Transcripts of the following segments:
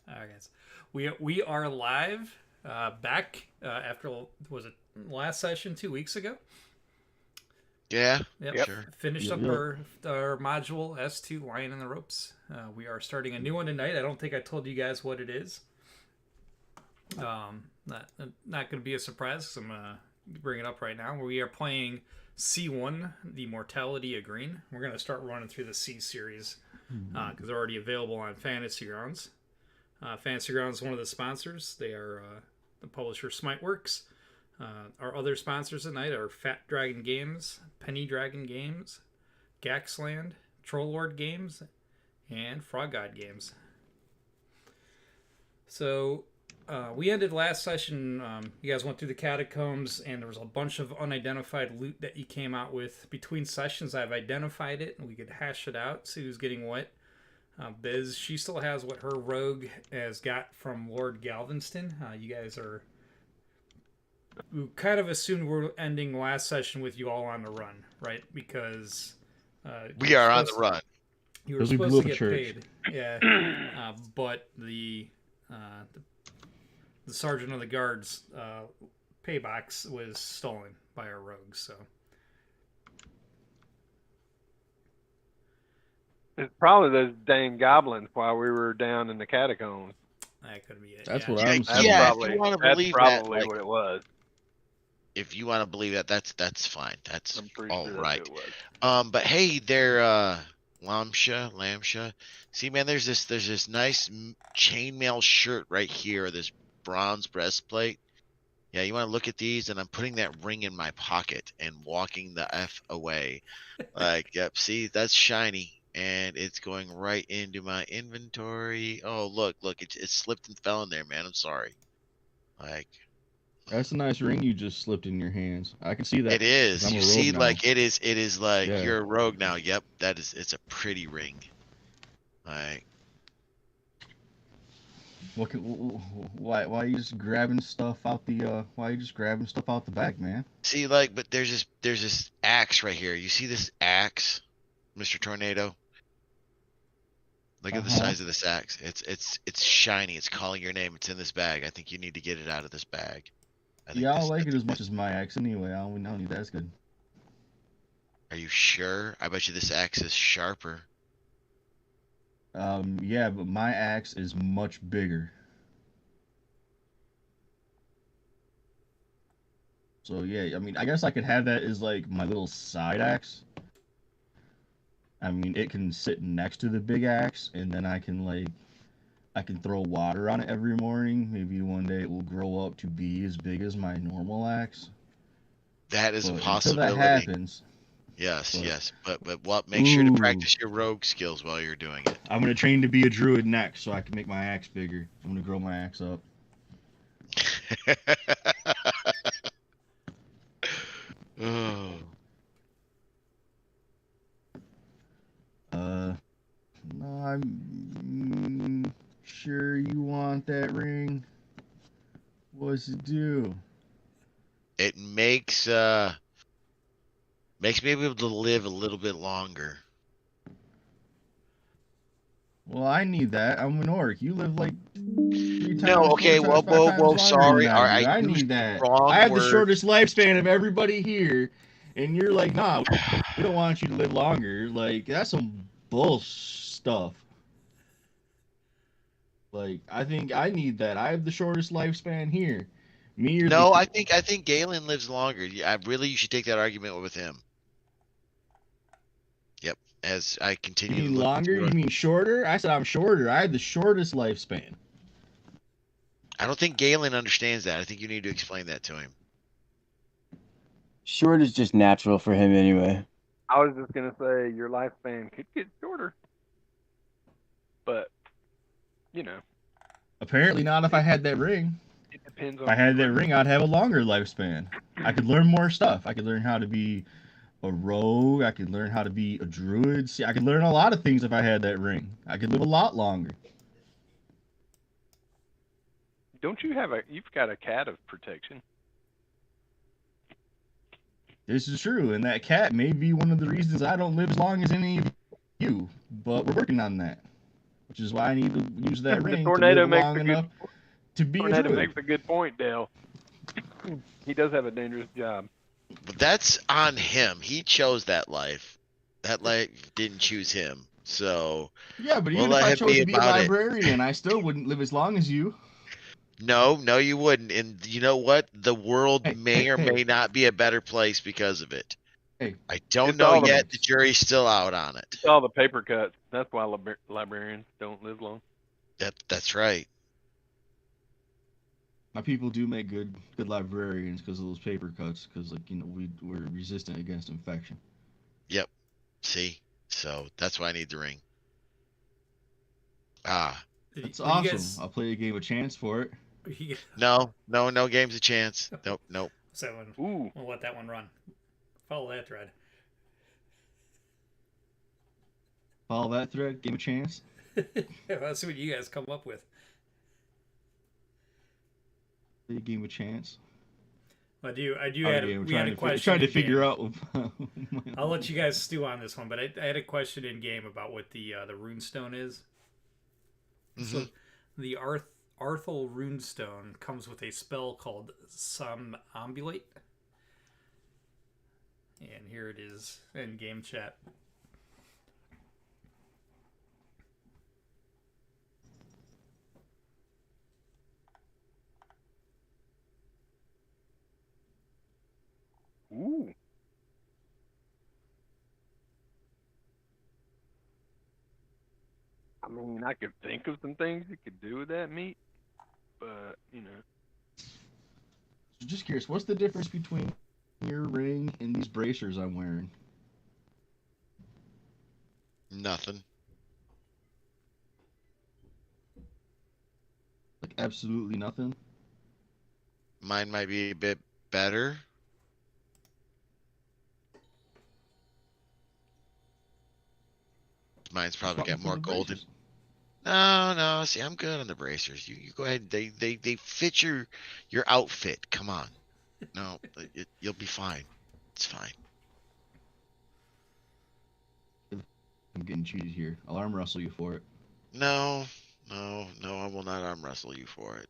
All right, guys. We are live, back after was it last session 2 weeks ago? Yeah, Yep. Yep. sure. Finished Yep, up yep. our module S2 Lion in the Ropes. We are starting a new one tonight. I don't think I told you guys what it is. Not going to be a surprise because I'm gonna bring it up right now. We are playing C1, the Mortality of Green. We're going to start running through the C series because they're already available on Fantasy Grounds. Fantasy Grounds is one of the sponsors. They are the publisher Smiteworks. Our other sponsors tonight are Fat Dragon Games, Penny Dragon Games, Gaxland, Troll Lord Games, and Frog God Games. So we ended last session. You guys went through the catacombs, and there was a bunch of unidentified loot that you came out with. Between sessions, I've identified it, and we could hash it out, see who's getting what. Biz, she still has what her rogue has got from Lord Galveston. You guys are... We kind of assumed we're ending last session with you all on the run, right? Because... We are on the run. You were Because we supposed blew to up a get church. paid. Yeah. But the sergeant of the guards pay box was stolen by our rogues, so... It's probably those dang goblins while we were down in the catacombs. That could be it. That's yeah. what Yeah, I'm That's saying. yeah, if probably you want to that's believe probably that, what it was. if you want to believe that, that's fine. That's I'm pretty all sure right. that's what it was. But hey, there, Lamsha. See, man, there's this nice chainmail shirt right here. This bronze breastplate. Yeah, you want to look at these, and I'm putting that ring in my pocket and walking the f away. Like, yep. See, that's shiny. And it's going right into my inventory. Oh, look, it slipped and fell in there, man. I'm sorry. Like, That's a nice ring you just slipped in your hands. I can see that. it is. I'm You a see, rogue now. like it is like Yeah. you're a rogue now. Yep, it's a pretty ring. Like, Why are you just grabbing stuff out the why are you just grabbing stuff out the bag, man? see, like, but there's this axe right here. You see this axe, Mr. Tornado? Look at the Uh-huh. size of this axe. It's shiny. It's calling your name. It's in this bag. I think you need to get it out of this bag. I think Yeah, I don't this. like it as much as my axe anyway. I don't need that's good. Are you sure? I bet you this axe is sharper. Yeah, but my axe is much bigger. So yeah, I mean, I guess I could have that as like my little side axe. I mean, it can sit next to the big axe, and then I can throw water on it every morning. Maybe one day it will grow up to be as big as my normal axe. That is a But until that possibility. happens, Yes, but- yes. But what? Make sure to Ooh. practice your rogue skills while you're doing it. I'm gonna train to be a druid next, so I can make my axe bigger. I'm gonna grow my axe up. Oh. No, I'm sure you want that ring. What's it do? It makes me able to live a little bit longer. Well, I need that. I'm an orc. You live like 3 times, No, 4 okay, times, well, 5 times longer sorry. than All I right, do. I used need the that. wrong I have the word. shortest lifespan of everybody here, and you're like, nah, we don't want you to live longer. Like, that's some bull stuff. Like, I think I need that. I have the shortest lifespan here. Me or No, the... I think Galen lives longer. Yeah, really, you should take that argument with him. Yep. As I You continue mean to look longer? through You it. mean shorter? I said I'm shorter. I have the shortest lifespan. I don't think Galen understands that. I think you need to explain that to him. Short is just natural for him anyway. I was just gonna say your lifespan could get shorter, but you know, Apparently not if I had that ring. it depends on. If I had that ring, I'd have a longer lifespan. I could learn more stuff. I could learn how to be a rogue. I could learn how to be a druid. See, I could learn a lot of things if I had that ring. I could live a lot longer. Don't you have a? You've got a cat of protection. This is true, and that cat may be one of the reasons I don't live as long as any of you. But we're working on that. which is why I need to use that The ring to tornado live makes long a good enough to be a tornado druid. makes a good point, Dale. He does have a dangerous job. But that's on him. He chose that life. That life didn't choose him. So Yeah, but we'll even if let I him chose be to be a about it. librarian, I still wouldn't live as long as you. No, you wouldn't. And you know what? The world Hey, may hey, or hey. may not be a better place because of it. Hey, I don't It's know all the- yet. The jury's still out on it. It's all the paper cuts. That's why librarians don't live long. That's right. my people do make good librarians because of those paper cuts. Because we're resistant against infection. Yep. See? So that's why I need the ring. Ah. That's Well, you awesome. guys- I'll play a game of chance for it. No game's a chance. Nope. So one. Ooh, We'll let that one run. Follow that thread. Follow that thread. Game of chance. Let's see what you guys come up with. Play a game of chance. I do. Okay, We had a question. Trying to in figure game. out. I'll let you guys stew on this one, but I had a question in game about what the runestone is. So the Arthal runestone comes with a spell called Somnambulate. And here it is in game chat. ooh. I mean, I could think of some things you could do with that meat, but Just curious, what's the difference between your ring and these bracers I'm wearing? Nothing. Like absolutely nothing. Mine might be a bit better. Mine's probably Swap me got for more the golden. bracers. No. See, I'm good on the bracers. You go ahead. They fit your outfit. Come on. No, you'll be fine. It's fine. I'm getting cheated here. I'll arm wrestle you for it. No. I will not arm wrestle you for it.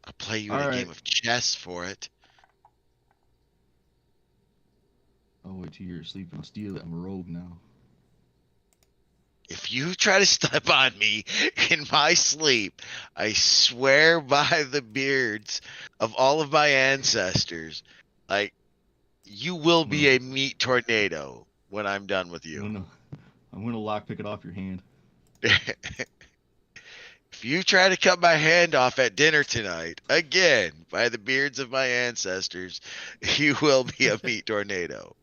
I'll play you in a game of chess for it. Oh, wait till you're asleep and steal it. I'm a rogue now. If you try to step on me in my sleep, I swear by the beards of all of my ancestors, like, you will be a meat tornado when I'm done with you. I'm gonna lockpick it off your hand. If you try to cut my hand off at dinner tonight, again, by the beards of my ancestors, you will be a meat tornado.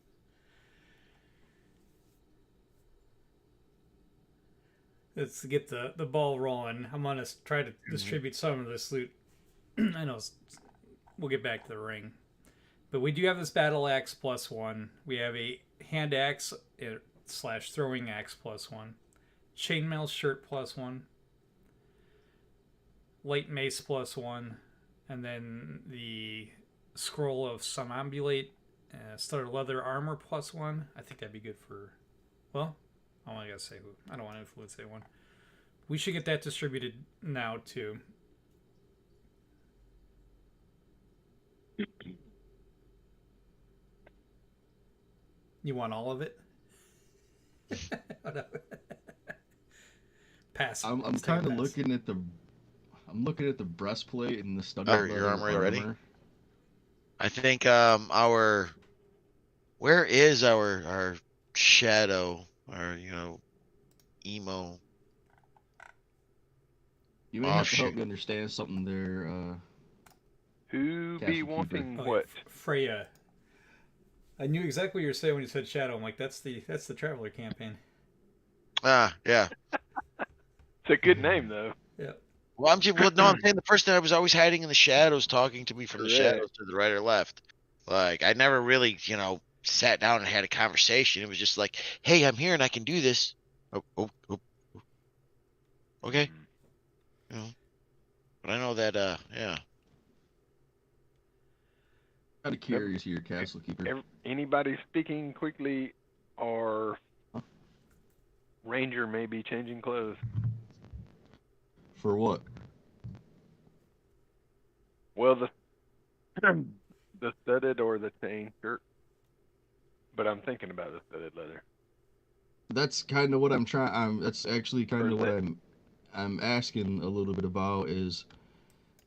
Let's get the ball rolling. I'm gonna try to distribute some of this loot. I know we'll get back to the ring, but we do have this battle axe +1. We have a hand axe / throwing axe +1, chainmail shirt +1, light mace +1, and then the scroll of somnambulate, starter leather armor +1. I think that'd be good for, well, I don't gotta say who. I don't want to influence anyone. We should get that distributed now too. You want all of it? Pass. I'm kind of looking at the. I'm looking at the breastplate and the studded Your leather armor ready? armor. I think where is our shadow, our emo? You may have to help me understand something there. who be Castle wanting Oh, what? Freya. I knew exactly what you were saying when you said shadow. I'm like, that's the Traveler campaign. Ah, yeah. It's a good name though. Yeah. Well, I'm saying the person that was always hiding in the shadows, talking to me from the Correct. shadows to the right or left. Like, I never really, sat down and had a conversation. It was just like, hey, I'm here and I can do this. Oh. Okay. But I know that, yeah. Kind of curious here, Castle Keeper. Anybody speaking quickly Or Ranger may be changing clothes. For what? Well, the the studded or the chain shirt. But I'm thinking about the studded leather. That's kind of what I'm trying. That's actually kind Or of is what it- I'm asking a little bit about is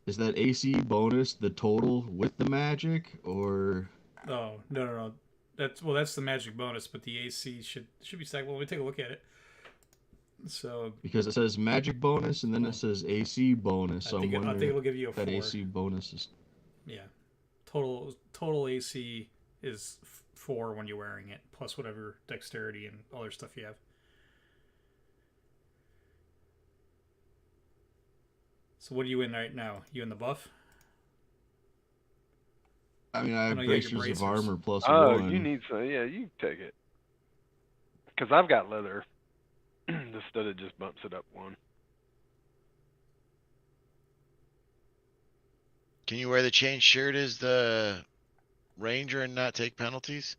that AC bonus the total with the magic or Oh, no. That's the magic bonus, but the AC should be stacked. Well, let me take a look at it. So because it says magic bonus and then it says AC bonus. So I'm I think wondering it'll give you a if that 4. AC bonus is Yeah. Total AC is 4 when you're wearing it, plus whatever dexterity and other stuff you have. So what are you in right now? You in the buff? I mean, I have know you got your bracers of bracers. armor plus Oh, one. you need some. Yeah, you take it. Because I've got leather. The studded just bumps it up 1. Can you wear the chain shirt as the ranger and not take penalties?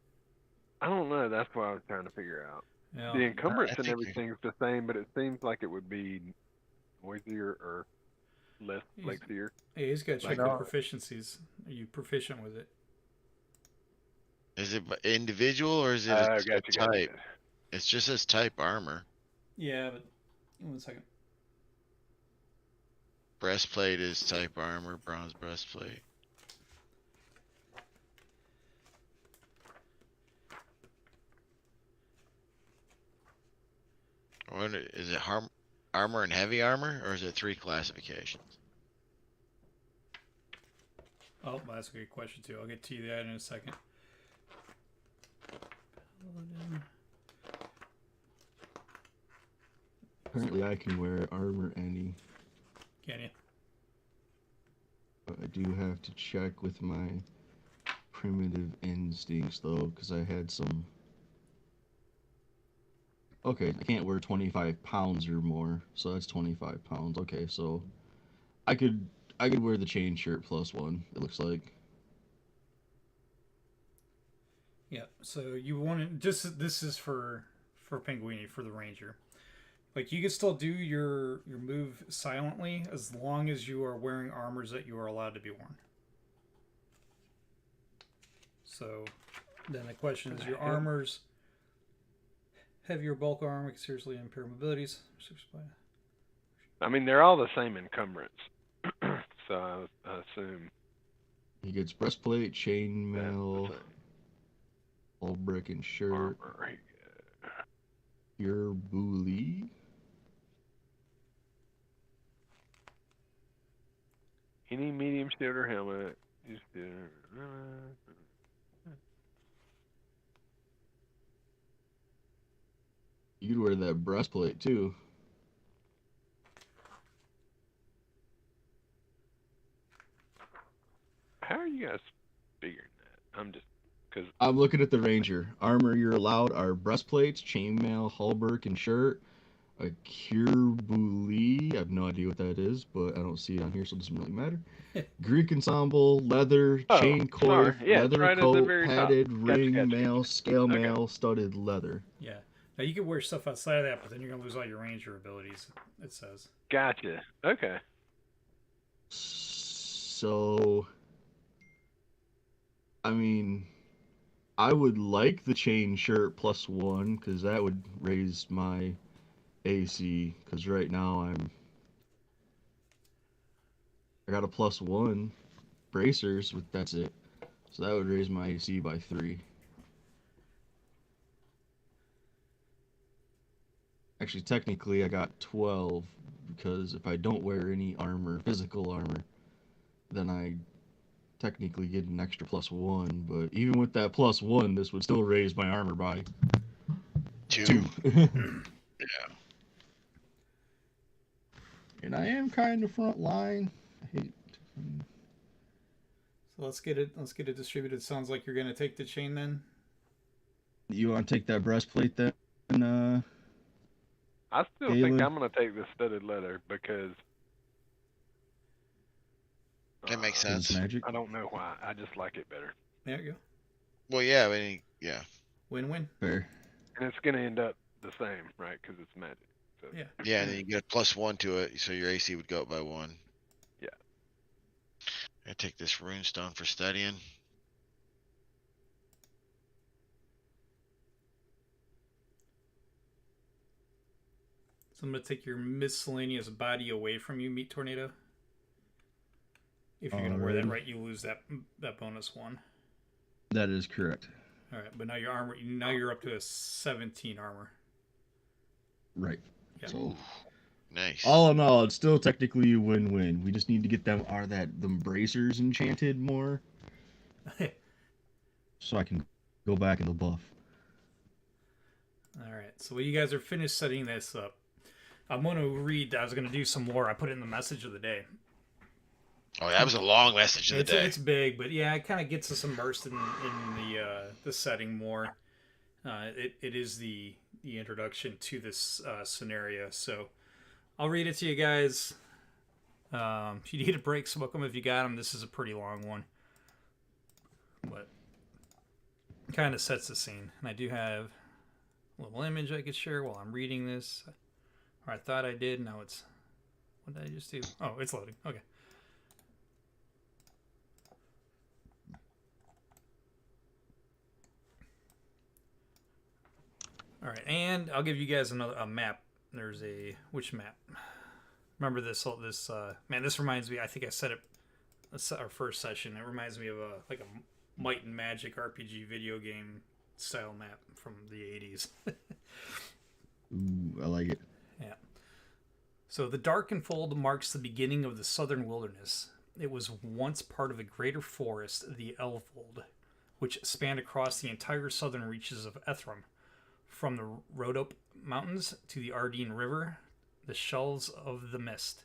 I don't know. That's what I was trying to figure out. Yeah. The encumbrance I and think everything is the same, but it seems like it would be noisier or less flexier. Hey, he's got to check Like, the proficiencies. Are you proficient with it? Is it individual or is it a gotcha. type? It's just as type armor. Yeah, but 1 second. Breastplate is type armor, bronze breastplate. What is it? Armor and heavy armor, or is it 3 classifications? Oh, that's a good question too. I'll get to that in a second. Paladin. Apparently, I can wear armor any, Can you? but I do have to check with my primitive instincts though, because I had some. Okay, I can't wear 25 pounds or more, so that's 25 pounds. Okay, so I could wear the chain shirt plus 1. It looks like. Yeah. So you want to just this is for Pinguini, for the ranger. Like you can still do your move silently as long as you are wearing armors that you are allowed to be worn. So then the question is, your armors, heavier bulk armor, seriously impair mobilities. I mean, they're all the same encumbrance. So I assume He gets breastplate, chainmail, that's the same all brick and shirt, armor. your bully. Any medium shield or helmet. Just You'd wear that breastplate too. How are you guys figuring that? I'm just because I'm looking at the ranger. Armor you're allowed are breastplates, chainmail, halberd, and shirt. A curbuli. I have no idea what that is, but I don't see it on here, so it doesn't really matter. Greek ensemble, leather, chain sorry. coif, Yeah, it's leather right at the coat, very top. padded, Gotcha, ring, gotcha, mail, gotcha. scale Okay. mail, studded leather. Yeah. Now you can wear stuff outside of that, but then you're gonna lose all your ranger abilities. It says. Gotcha. Okay. So, I mean, I would like the chain shirt plus 1 because that would raise my AC. Because right now I got a plus 1 bracers, but that's it. So that would raise my AC by 3. Actually, technically, I got 12 because if I don't wear any armor, physical armor, then I technically get an extra plus 1. But even with that plus 1, this would still raise my armor by 2. Yeah. And I am kind of front line. I hate. So let's get it distributed. Sounds like you're gonna take the chain then. You want to take that breastplate then? I still Galen? think I'm gonna take the studded leather because That makes 'Cause it's sense. magic. I don't know why. I just like it better. There you go. Well, yeah, I mean, yeah. Win-win. Fair. And it's going to end up the same, right? Because it's magic. So, Yeah. Yeah, and then you get a +1 to it, so your AC would go up by 1. Yeah. I take this runestone for studying. So I'm going to take your miscellaneous body away from you, Meat Tornado. If you're going to wear that Alrighty. right, you lose that bonus 1. That is correct. All right, but now your armor. Now you're up to a 17 armor. Right. Yeah. So Nice. all in all, it's still technically a win-win. We just need to get them bracers enchanted more, so I can go back in the buff. All right. So when you guys are finished setting this up, I'm going to read. I was going to do some lore. I put it in the message of the day. Oh, that was a long message of the day. It's big, but yeah, it kind of gets us immersed in the setting more. It is the introduction to this scenario. So I'll read it to you guys. If you need a break, smoke them if you got them. This is a pretty long one, but kind of sets the scene. And I do have a little image I could share while I'm reading this. Or I thought I did. Now it's... What did I just do? Oh, it's loading. Okay. All right, and I'll give you guys a map. There's a... Which map? Remember this man, this reminds me... I think I said it our first session. It reminds me of a Might and Magic RPG video game style map from the 80s. Ooh, I like it. Yeah. So the Darkenfold marks the beginning of the southern wilderness. It was once part of a greater forest, the Elfwold, which spanned across the entire southern reaches of Ethram, from the Rhodope Mountains to the Ardeen River, the shelves of the Mist,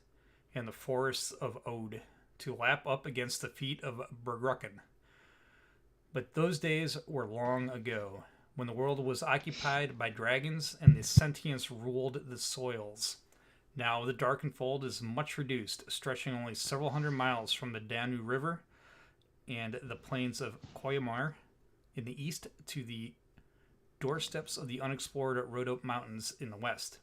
and the forests of Ode, to lap up against the feet of Bergrucken. But those days were long ago, when the world was occupied by dragons and the sentients ruled the soils. Now the Darkenfold is much reduced, stretching only several hundred miles from the Danu River and the plains of Koyamar in the east to the doorsteps of the unexplored Rhodope Mountains in the west.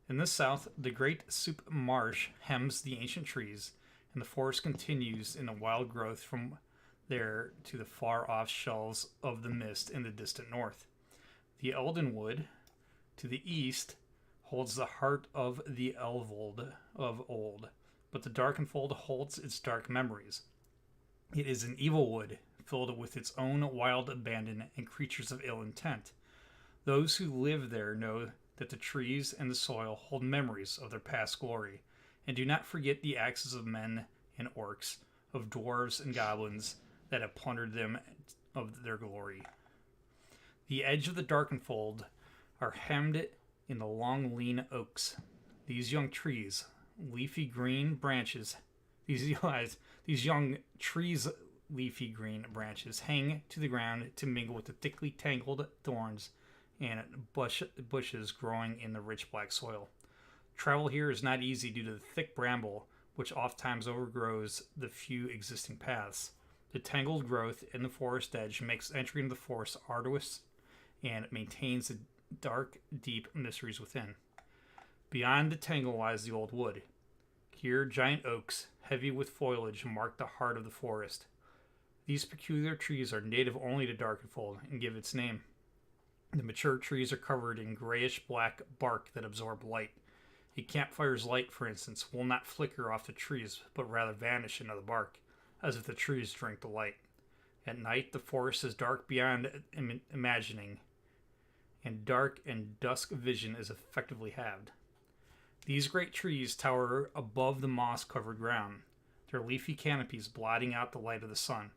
In the south, the great Soup Marsh hems the ancient trees, and the forest continues in a wild growth from there to the far-off shelves of the Mist in the distant north. The Eldenwood, to the east, holds the heart of the Elvold of old, but the Darkenfold holds its dark memories. It is an evil wood, filled with its own wild abandon and creatures of ill intent. Those who live there know that the trees and the soil hold memories of their past glory, and do not forget the axes of men and orcs, of dwarves and goblins that have plundered them of their glory. The edge of the Darkenfold are hemmed in the long, lean oaks. These young trees, leafy green branches, these young trees' leafy green branches hang to the ground to mingle with the thickly tangled thorns and bushes growing in the rich black soil. Travel here is not easy due to the thick bramble, which oftentimes overgrows the few existing paths. The tangled growth in the forest edge makes entry into the forest arduous and maintains the dark, deep mysteries within. Beyond the tangle lies the old wood. Here, giant oaks, heavy with foliage, mark the heart of the forest. These peculiar trees are native only to Darkenfold and give its name. The mature trees are covered in grayish-black bark that absorb light. A campfire's light, for instance, will not flicker off the trees, but rather vanish into the bark, as if the trees drink the light. At night, the forest is dark beyond imagining, and dark and dusk vision is effectively halved. These great trees tower above the moss-covered ground, their leafy canopies blotting out the light of the sun.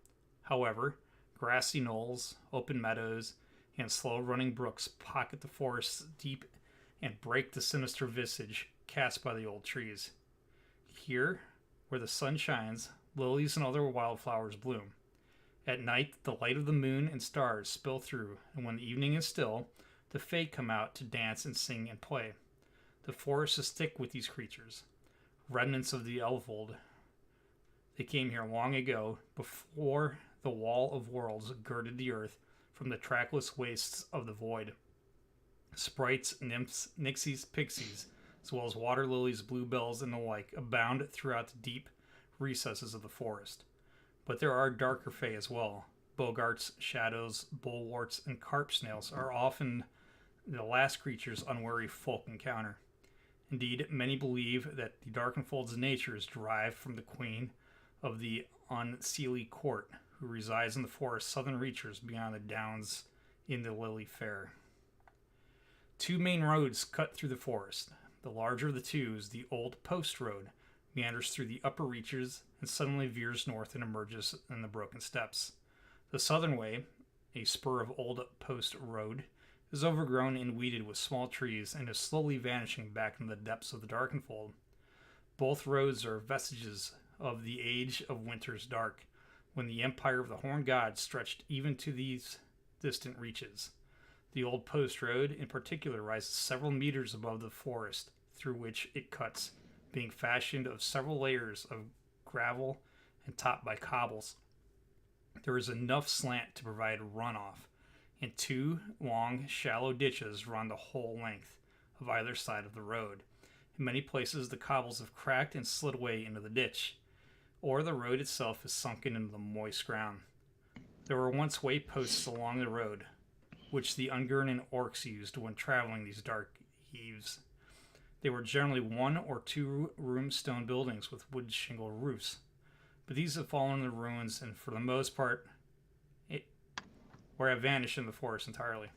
However, grassy knolls, open meadows, and slow-running brooks pocket the forest's deep and break the sinister visage cast by the old trees. Here, where the sun shines, lilies and other wildflowers bloom. At night, the light of the moon and stars spill through, and when the evening is still, the Fae come out to dance and sing and play. The forest is thick with these creatures, remnants of the Elfwold. They came here long ago, before the wall of worlds girded the earth from the trackless wastes of the void. Sprites, nymphs, nixies, pixies, as well as water lilies, bluebells, and the like, abound throughout the deep recesses of the forest. But there are darker fae as well. Bogarts, shadows, bullwarts, and carp snails are often the last creatures unwary folk encounter. Indeed, many believe that the Darkenfold's nature is derived from the queen of the Unseelie court, who resides in the forest's southern reaches beyond the downs in the Lily Fair. Two main roads cut through the forest. The larger of the two is the Old Post Road, meanders through the upper reaches and suddenly veers north and emerges in the broken steppes. The southern way, a spur of Old Post Road, is overgrown and weeded with small trees and is slowly vanishing back in the depths of the Darkenfold. Both roads are vestiges of the age of Winter's Dark, when the empire of the Horned God stretched even to these distant reaches. The Old Post Road, in particular, rises several meters above the forest through which it cuts, being fashioned of several layers of gravel and topped by cobbles. There is enough slant to provide runoff, and two long, shallow ditches run the whole length of either side of the road. In many places, the cobbles have cracked and slid away into the ditch, or the road itself is sunken into the moist ground. There were once wayposts along the road, which the Ungern orcs used when traveling these dark eves. They were generally 1 or 2 room stone buildings with wood shingle roofs, but these have fallen in the ruins and for the most part or have vanished in the forest entirely.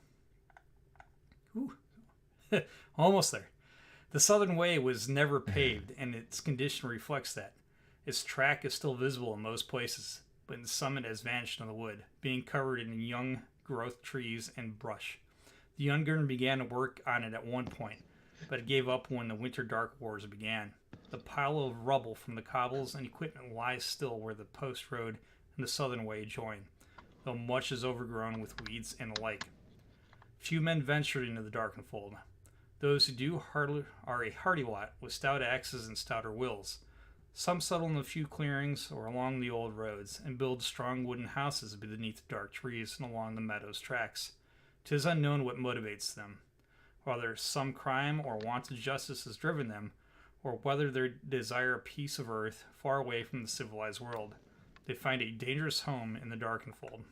Almost there. The southern way was never paved, and its condition reflects that. Its track is still visible in most places, but in some it has vanished in the wood, being covered in young growth trees and brush. The Ungern began to work on it at one point, but it gave up when the Winter Dark Wars began. The pile of rubble from the cobbles and equipment lies still where the post road and the southern way join, though much is overgrown with weeds and the like. Few men ventured into the Darkenfold. Those who do are a hardy lot, with stout axes and stouter wills. Some settle in a few clearings or along the old roads, and build strong wooden houses beneath the dark trees and along the meadow's tracks. 'Tis unknown what motivates them, whether some crime or want of justice has driven them, or whether they desire a piece of earth far away from the civilized world. They find a dangerous home in the Darkenfold.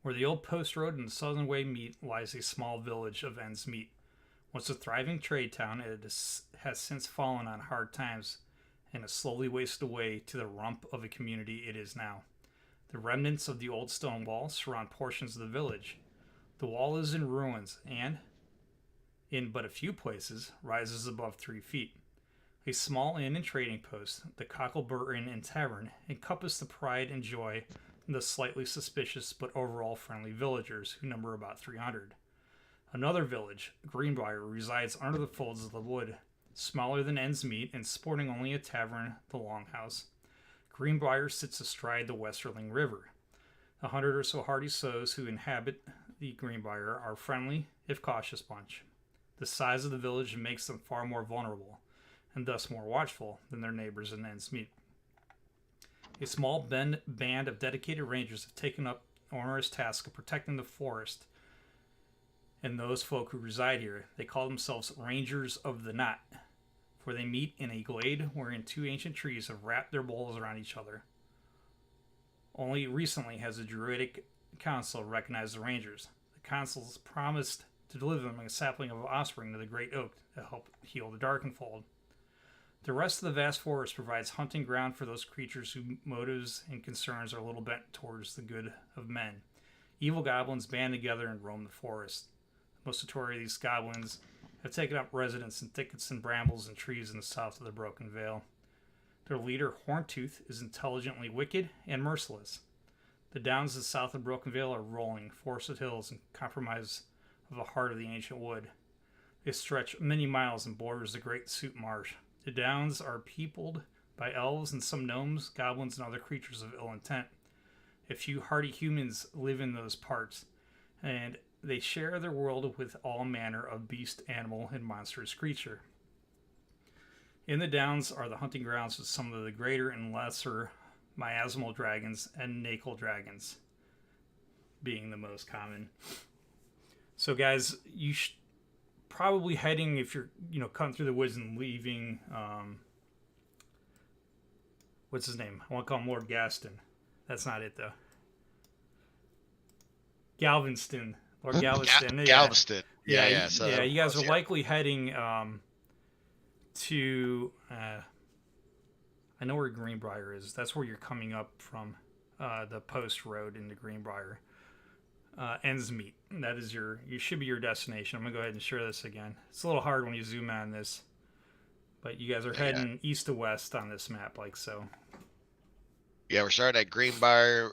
Where the old post road and the southern way meet lies a small village of Ends Meet. Once a thriving trade town, it has since fallen on hard times and has slowly wasted away to the rump of a community it is now. The remnants of the old stone wall surround portions of the village. The wall is in ruins and, in but a few places, rises above 3 feet. A small inn and trading post, the Cocklebur Inn and Tavern, encompass the pride and joy of the slightly suspicious but overall friendly villagers, who number about 300. Another village, Greenbrier, resides under the folds of the wood, smaller than Ends Meet and sporting only a tavern, the Longhouse. Greenbrier sits astride the Westerling River. 100 or so hardy souls who inhabit the Greenbrier are friendly, if cautious bunch. The size of the village makes them far more vulnerable, and thus more watchful, than their neighbors in Ends Meet. A small band of dedicated rangers have taken up the onerous task of protecting the forest and those folk who reside here. They call themselves Rangers of the Knot, for they meet in a glade wherein 2 ancient trees have wrapped their boles around each other. Only recently has the Druidic Council recognized the Rangers. The Council's promised to deliver them a sapling of offspring to the great oak to help heal the Darkenfold. The rest of the vast forest provides hunting ground for those creatures whose motives and concerns are a little bent towards the good of men. Evil goblins band together and roam the forest. The most notorious of these goblins have taken up residence in thickets and brambles and trees in the south of the Broken Vale. Their leader, Horntooth, is intelligently wicked and merciless. The downs to the south of Broken Vale are rolling, forested hills and compromise of the heart of the ancient wood. They stretch many miles and borders the great Soot Marsh. The downs are peopled by elves and some gnomes, goblins, and other creatures of ill intent. A few hardy humans live in those parts, and they share their world with all manner of beast, animal, and monstrous creature. In the downs are the hunting grounds of some of the greater and lesser miasmal dragons and nacal dragons, being the most common. So, guys, probably heading, if you're cutting through the woods and leaving. What's his name? I want to call him Lord Gaston. That's not it though. Galveston. Lord Galveston. Galveston. Yeah. Yeah. So yeah. You guys are likely heading to. I know where Greenbrier is. That's where you're coming up from. The post road into Greenbrier. Ensmeet. That is you should be your destination. I'm gonna go ahead and share this again. It's a little hard when you zoom in on this, but you guys are heading east to west on this map, like so. Yeah, we're starting at Greenbrier,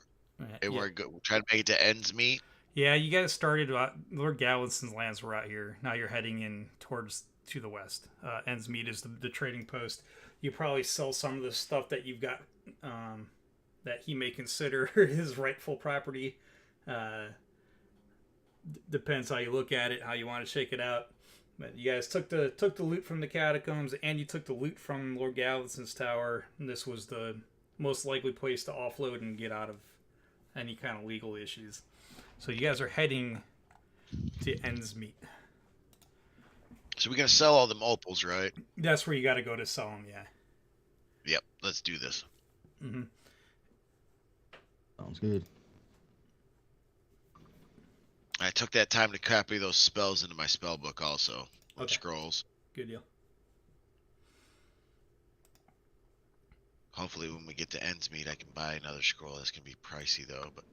and we're trying to make it to Ensmeet. Yeah, you guys started. Lord Galveston's lands were out here. Now you're heading in to the west. Ensmeet is the trading post. You probably sell some of the stuff that you've got that he may consider his rightful property. Depends how you look at it, how you want to shake it out. But you guys took the loot from the catacombs, and you took the loot from Lord Galveston's tower. And this was the most likely place to offload and get out of any kind of legal issues. So you guys are heading to Ensmeet. So we're gonna sell all them opals, right? That's where you got to go to sell them. Yeah. Yep. Let's do this. Mm-hmm. Sounds good. I took that time to copy those spells into my spell book also. Okay. Scrolls. Good deal. Hopefully when we get to Ensmeet I can buy another scroll. That's gonna be pricey though, but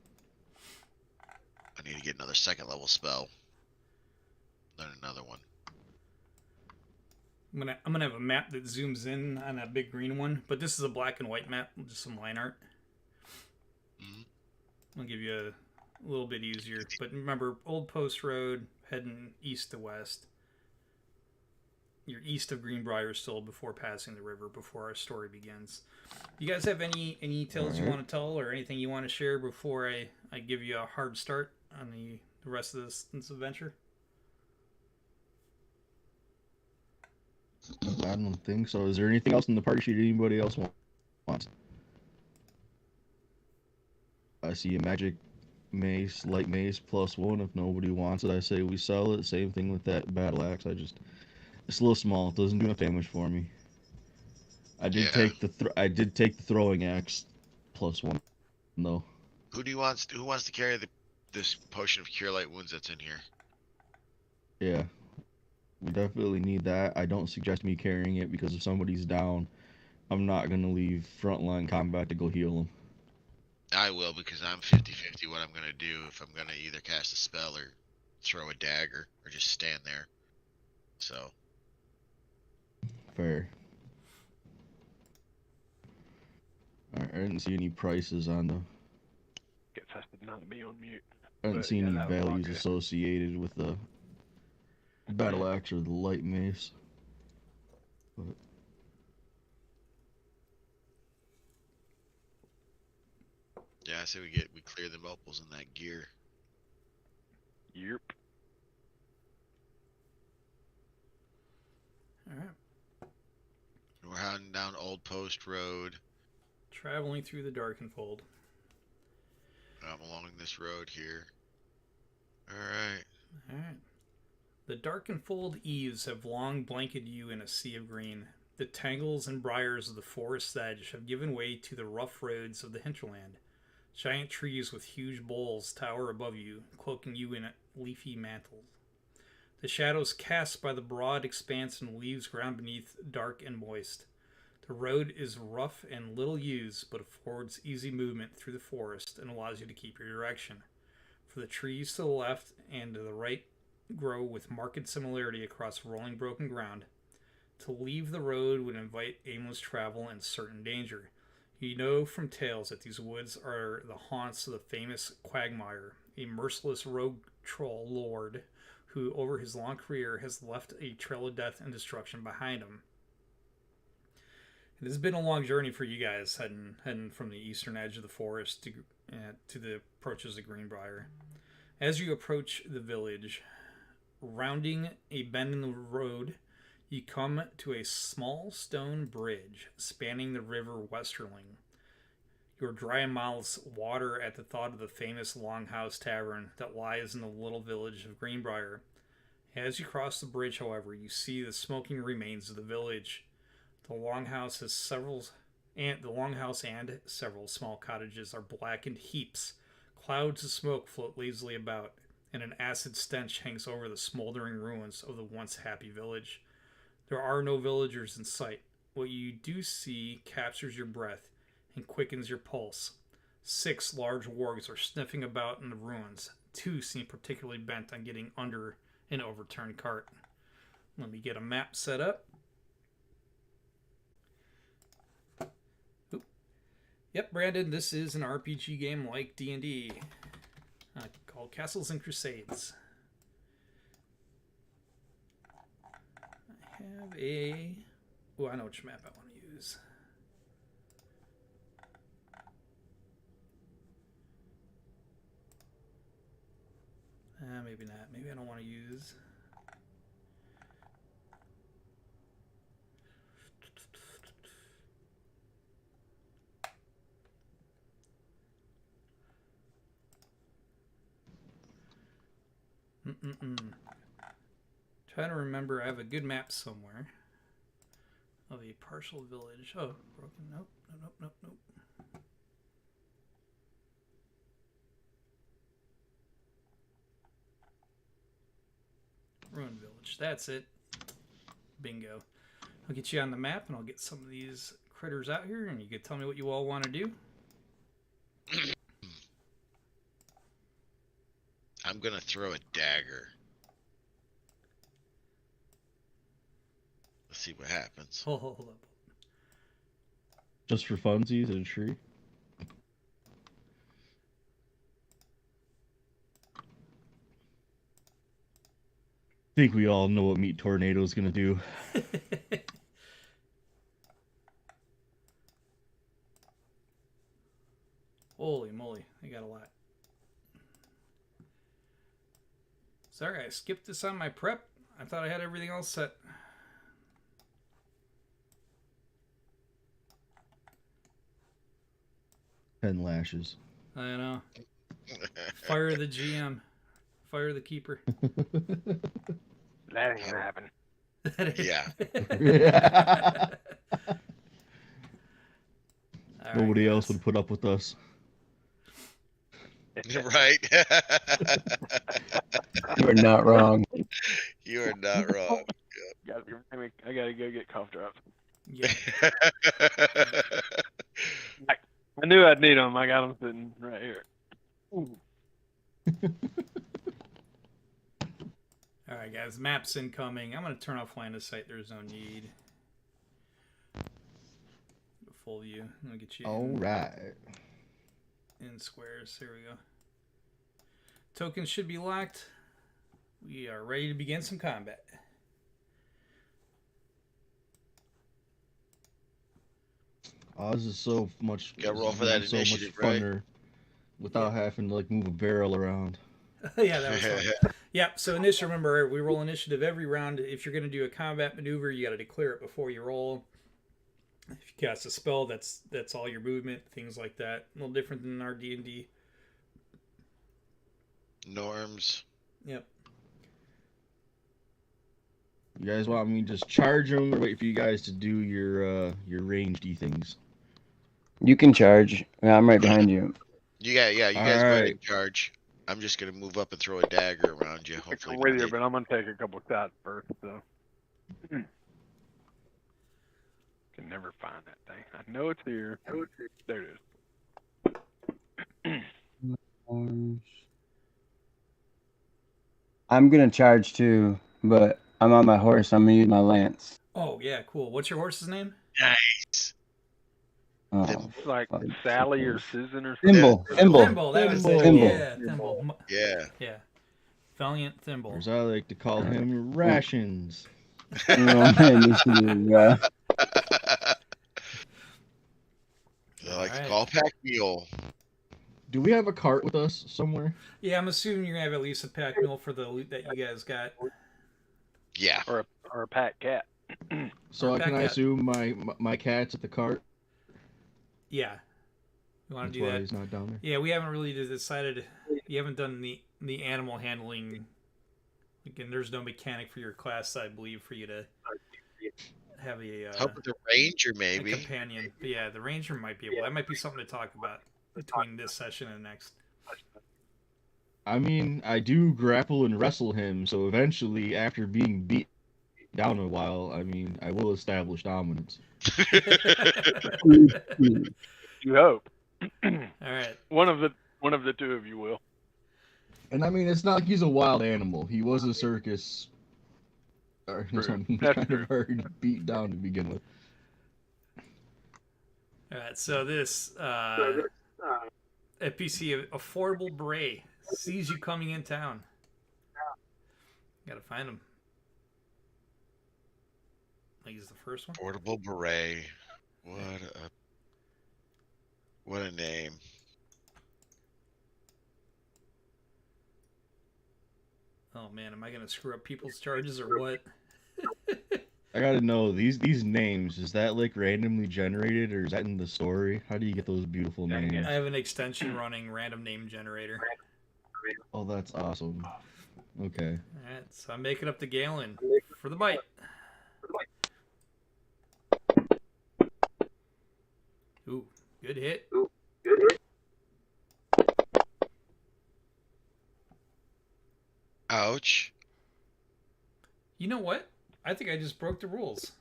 I need to get another second level spell. Then another one. I'm gonna have a map that zooms in on that big green one, but this is a black and white map, just some line art. I'll give you a little bit easier, but remember, Old Post Road heading east to west. You're east of Greenbrier still before passing the river, before our story begins. You guys have any tales you want to tell or anything you want to share before I give you a hard start on the rest of this adventure? I don't think so. Is there anything else in the party sheet anybody else wants? I see a magic mace, light mace, +1. If nobody wants it, I say we sell it. Same thing with that battle axe. It's a little small. It doesn't do enough damage for me. I did take the throwing axe +1 though. Who wants to carry this potion of cure light wounds that's in here? Yeah. We definitely need that. I don't suggest me carrying it because if somebody's down, I'm not going to leave frontline combat to go heal them. I will, because I'm 50-50 what I'm going to do, if I'm going to either cast a spell or throw a dagger or just stand there. So. Fair. Alright, I didn't see any prices on the... Guess I should not be on mute. I didn't But, see yeah, any that was values okay. associated with the battle axe or the light mace. But Yeah, I say we clear the opals in that gear. Yep. All right. We're heading down Old Post Road. Traveling through the Darkenfold. I'm along this road here. Alright. All right. The Darkenfold eaves have long blanketed you in a sea of green. The tangles and briars of the forest's edge have given way to the rough roads of the hinterland. Giant trees with huge boles tower above you, cloaking you in leafy mantles. The shadows cast by the broad expanse and leaves ground beneath dark and moist. The road is rough and little used, but affords easy movement through the forest and allows you to keep your direction. For the trees to the left and to the right grow with marked similarity across rolling broken ground. To leave the road would invite aimless travel and certain danger. You know from tales that these woods are the haunts of the famous Quagmire, a merciless rogue troll lord who, over his long career, has left a trail of death and destruction behind him. It has been a long journey for you guys, heading from the eastern edge of the forest to the approaches of Greenbrier. As you approach the village, rounding a bend in the road, you come to a small stone bridge spanning the river Westerling. Your dry mouths water at the thought of the famous Longhouse Tavern that lies in the little village of Greenbrier. As you cross the bridge, however, you see the smoking remains of the village. The longhouse and several small cottages are blackened heaps. Clouds of smoke float lazily about, and an acid stench hangs over the smoldering ruins of the once happy village. There are no villagers in sight. What you do see captures your breath and quickens your pulse. 6 large wargs are sniffing about in the ruins. 2 seem particularly bent on getting under an overturned cart. Let me get a map set up. Oop. Yep, Brandon, this is an RPG game like D&D called Castles and Crusades. I have a... Oh, I know which map I want to use. Maybe not. Maybe I don't want to use... Trying to remember, I have a good map somewhere of a partial village. Oh, broken. Nope. Ruined village. That's it. Bingo. I'll get you on the map and I'll get some of these critters out here and you can tell me what you all want to do. I'm gonna throw a dagger. Let's see what happens. Hold up. Just for funsies and tree. I think we all know what Meat Tornado is gonna do. Holy moly, I got a lot. Sorry, I skipped this on my prep. I thought I had everything else set. Ten lashes. I know. Fire the GM. Fire the keeper. That ain't gonna happen. Yeah. All Nobody right, else guys. would put up with us. Right. You are not wrong. You are not wrong. I gotta go get cough drops. Yeah. I knew I'd need them. I got them sitting right here. Ooh. All right, guys. Maps incoming. I'm going to turn off line of sight. There's no need. Full view. I'll get you All right. in squares. Here we go. Tokens should be locked. We are ready to begin some combat. Oh, this is so much. Gotta roll this for is that so initiative, much right? funner without having to like move a barrel around. Yeah, that was fun. Yeah, so initiative, remember, we roll initiative every round. If you're going to do a combat maneuver, you got to declare it before you roll. If you cast a spell, that's all your movement, things like that. A little different than our D&D. Norms. Yep. You guys want me to just charge them, or wait for you guys to do your rangedy things? You can charge. Yeah, I'm right behind you. You guys go ahead Alright. and charge. I'm just gonna move up and throw a dagger around you. Hopefully, I'm with you, nobody- but I'm gonna take a couple shots first. So can never find that thing. I know it's here. There it is. I'm gonna charge too, but I'm on my horse. I'm gonna use my lance. Oh, yeah, cool. What's your horse's name? Nice. Oh, It's like fuck. Sally or Susan or something. Thimble. Thimble, that was it. Thimble. Yeah, Thimble. Yeah. Yeah. Valiant Thimble. Or as I like to call him, rations. Oh, man, this is, I like to Alright. call pack mule. Do we have a cart with us somewhere? Yeah, I'm assuming you're going to have at least a pack mule for the loot that you guys got. Yeah. Or a pack cat. So Or can I cat. assume my cat's at the cart? Yeah. We want That's to do why that. he's not down there. Yeah, we haven't really decided. You haven't done the animal handling. Again, there's no mechanic for your class, I believe, for you to have Help with the ranger, a maybe. companion. But yeah, the ranger might be able. That might be something to talk about between this session and next. I mean, I do grapple and wrestle him, so eventually, after being beat down a while, I mean, I will establish dominance. You hope. All right. One of the two of you will. And I mean, it's not like he's a wild animal. He was a circus. Or True. something That's kind true. of hard to beat down to begin with. All right. So this NPC affordable beret sees you coming in town. Gotta find him. Like he's the first one. Portable beret. What a name. Oh man, am I gonna screw up people's charges or what? I gotta know these names. Is that like randomly generated, or is that in the story? How do you get those beautiful names? I have an extension running random name generator. Oh, that's awesome. Okay. All right, so I'm making up the Galen for the bite. Ooh, good hit. Ouch. You know what? I think I just broke the rules.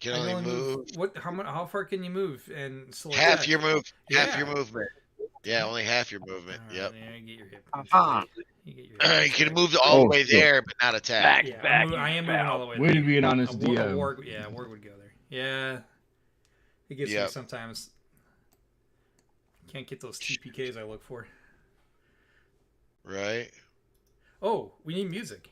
You I can only move What? How far can you move and select half that? your move. Half Yeah. your movement. Yeah, only half your movement. All Yep. right, yeah, you get your hit points. You get your hit You points can back. move all the Oh, way shit. there, but not attack. Yeah, Back, I am moving all the way. Way there. to be an honest A DM. warg, yeah, warg would go there. Yeah, it gets me Yep. sometimes. Can't get those TPKs I look for. Right? Oh, we need music.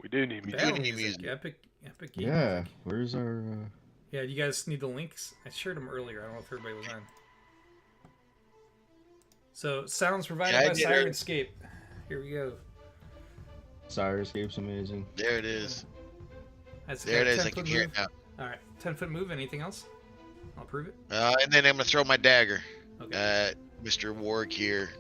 We do need music. Battle need music. Epic game Yeah. music. Where's our? Yeah, you guys need the links? I shared them earlier. I don't know if everybody was on. So, sounds provided Yeah, I by did. Sirenscape. Here we go. Sirenscape's amazing. There it is. That's There it got is. I 10 can foot hear move. it now. All right, 10-foot move. Anything else? I'll prove it. And then I'm gonna throw my dagger Okay. at Mr. Warg here.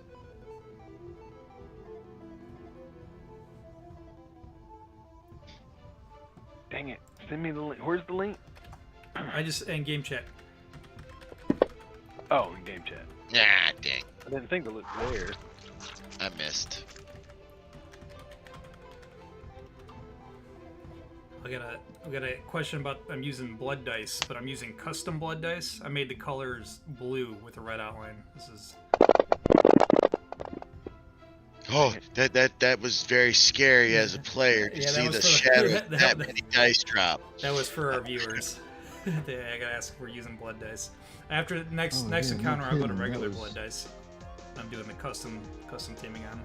Dang it. Send me the link. Where's the link? I just end game chat. Oh, in game chat. Ah, dang. I didn't think it was there. I missed. I got a question about. I'm using blood dice, but I'm using custom blood dice. I made the colors blue with a red outline. This is. Oh, that was very scary as a player to Yeah, that see was the for the- shadow that- of that- that many dice drop. That was for our viewers. Yeah, I gotta ask if we're using blood dice. After the next Oh, next yeah, no encounter, I'll go to kidding, that regular was- blood dice. I'm doing the custom teaming on.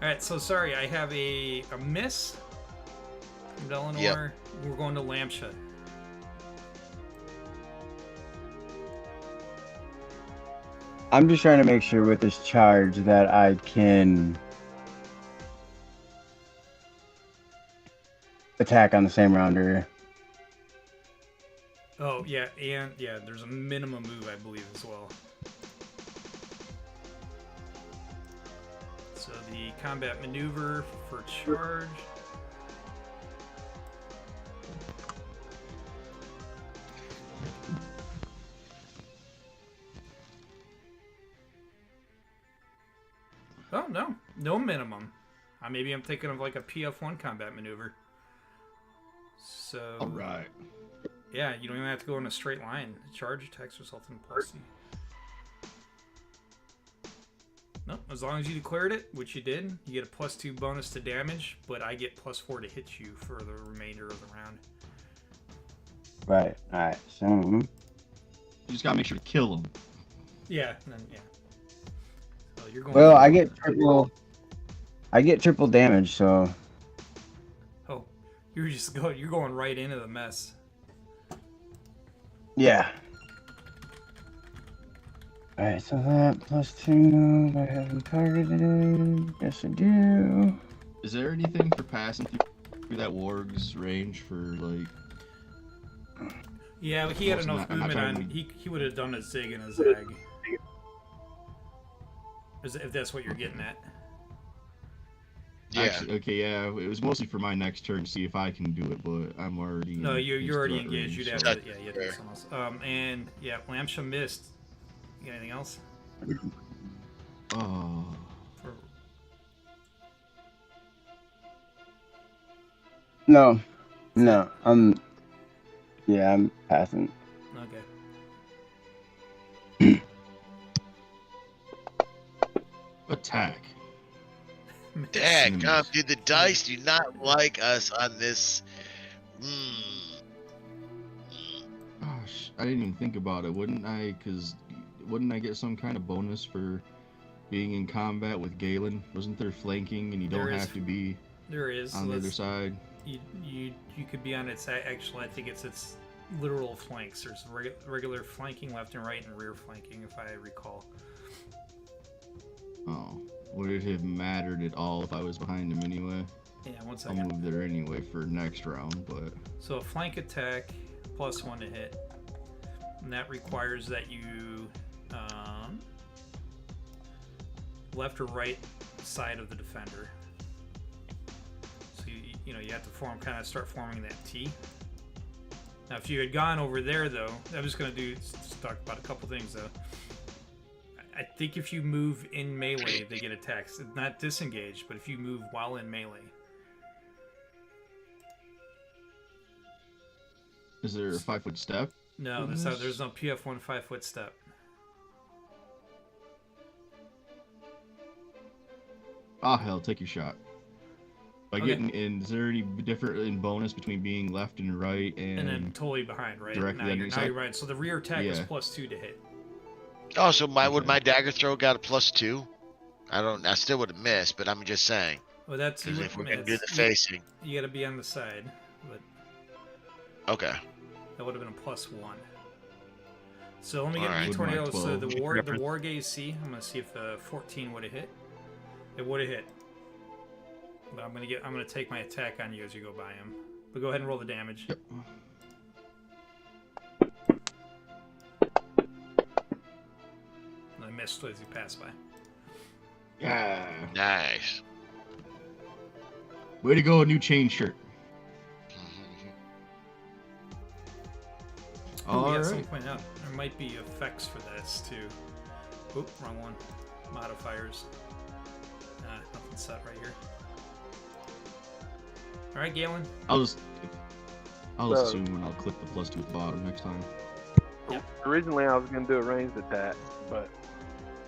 All right, so sorry, I have a miss from Eleanor. Yep. We're going to Lampsha. I'm just trying to make sure with this charge that I can attack on the same rounder. Oh yeah, and yeah, there's a minimum move I believe as well. So the combat maneuver for charge. Oh no minimum. Maybe I'm thinking of like a PF1 combat maneuver. So All right. yeah, you don't even have to go in a straight line. Charge attacks result in plus C. Nope, as long as you declared it, which you did, you get a +2 bonus to damage, but I get +4 to hit you for the remainder of the round. Right. All right. So You just gotta make sure to kill him. Yeah, and then, yeah. So you're going. well, I get triple damage. So Oh, you're going right into the mess. yeah. All right. So that +2. I haven't targeted. Yes, I do. Is there anything for passing through that warg's range for like Yeah, but he had Also, enough I'm not movement trying on. to- He would have done a zig and a zag. If that's what you're getting at. Yeah. Actually, okay, yeah, it was mostly for my next turn to see if I can do it, but I'm already. No, in you're his already threat engaged. range, You'd have so- to, yeah, you have to do something else. And yeah, Lamsha missed. You got anything else? Oh. For... No. No. Yeah, I'm passing. Okay. Attack. Dang, Miss. dude, the dice do not like us on this. Gosh, I didn't even think about it. Wouldn't I? Because wouldn't I get some kind of bonus for being in combat with Galen? Wasn't there flanking, and you don't There is. have to be There is. on the other side? You could be on its. Actually, I think it's its literal flanks. There's regular flanking, left and right, and rear flanking, if I recall. Oh, would it have mattered at all if I was behind him anyway? Yeah, one I'll second. move there anyway for next round, but So a flank attack, +1 to hit, and that requires that you left or right side of the defender. So you know you have to start forming that T. Now, if you had gone over there, though, I'm just gonna talk about a couple things though. I think if you move in melee, they get attacked. It's not disengaged, but if you move while in melee. is there a 5-foot step? No, there's no PF1 5-foot step. Ah, hell, take your shot. By Okay. getting in, is there any different in bonus between being left and right and then totally behind, right? directly Now on you're, your now side? you're right. So the rear attack is Yeah. +2 to hit. Oh, so would Okay. my dagger throw got a +2? I still would have missed, but I'm just saying. Well, that's Because if we're gonna do the you, facing, you got to be on the side, but okay. that would have been a +1. So let me get Alright. the tornado. Would my So 12 the war gaze C. I'm gonna see if the 14 would have hit. It would have hit. But I'm gonna take my attack on you as you go by him. But go ahead and roll the damage. Yep. I missed as you pass by. Yeah. Nice. Way to go, new chain shirt. Ooh, All yeah, right. someone pointed out there might be effects for this too. Oop, wrong one. Modifiers. Nothing set right here. All right, Galen. I'll just So- assume and I'll click the +2 at the bottom next time. Originally, I was going to do a ranged attack, but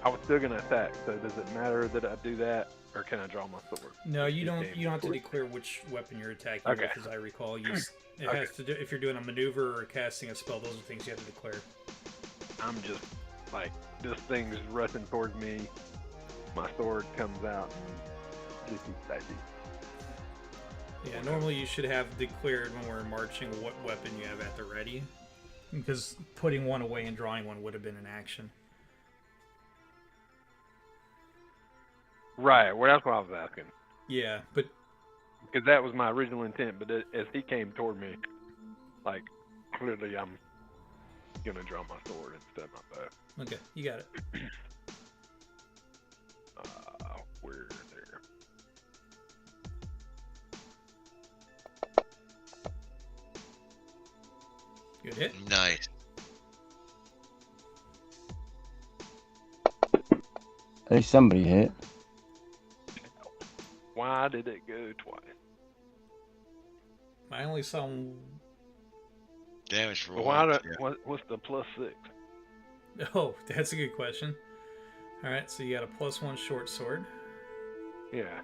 I was still going to attack. So does it matter that I do that, or can I draw my sword? No, you don't. Okay. You don't have to declare which weapon you're attacking Okay. with, as I recall. It Okay. has to do if you're doing a maneuver or casting a spell. Those are things you have to declare. I'm just like, this thing's rushing towards me. My sword comes out and just attacking. Yeah, normally you should have declared when we're marching what weapon you have at the ready, because putting one away and drawing one would have been an action. Right. Well, that's what I was asking. Yeah, but Because that was my original intent, but as he came toward me, like, clearly I'm gonna draw my sword instead of my bow. okay, you got it. Where there? Good hit. Nice. At least somebody hit. Why did it go twice? I only saw one. Damage for But why? one. What's the +6? Oh, that's a good question. All right, so you got a +1 short sword. Yeah.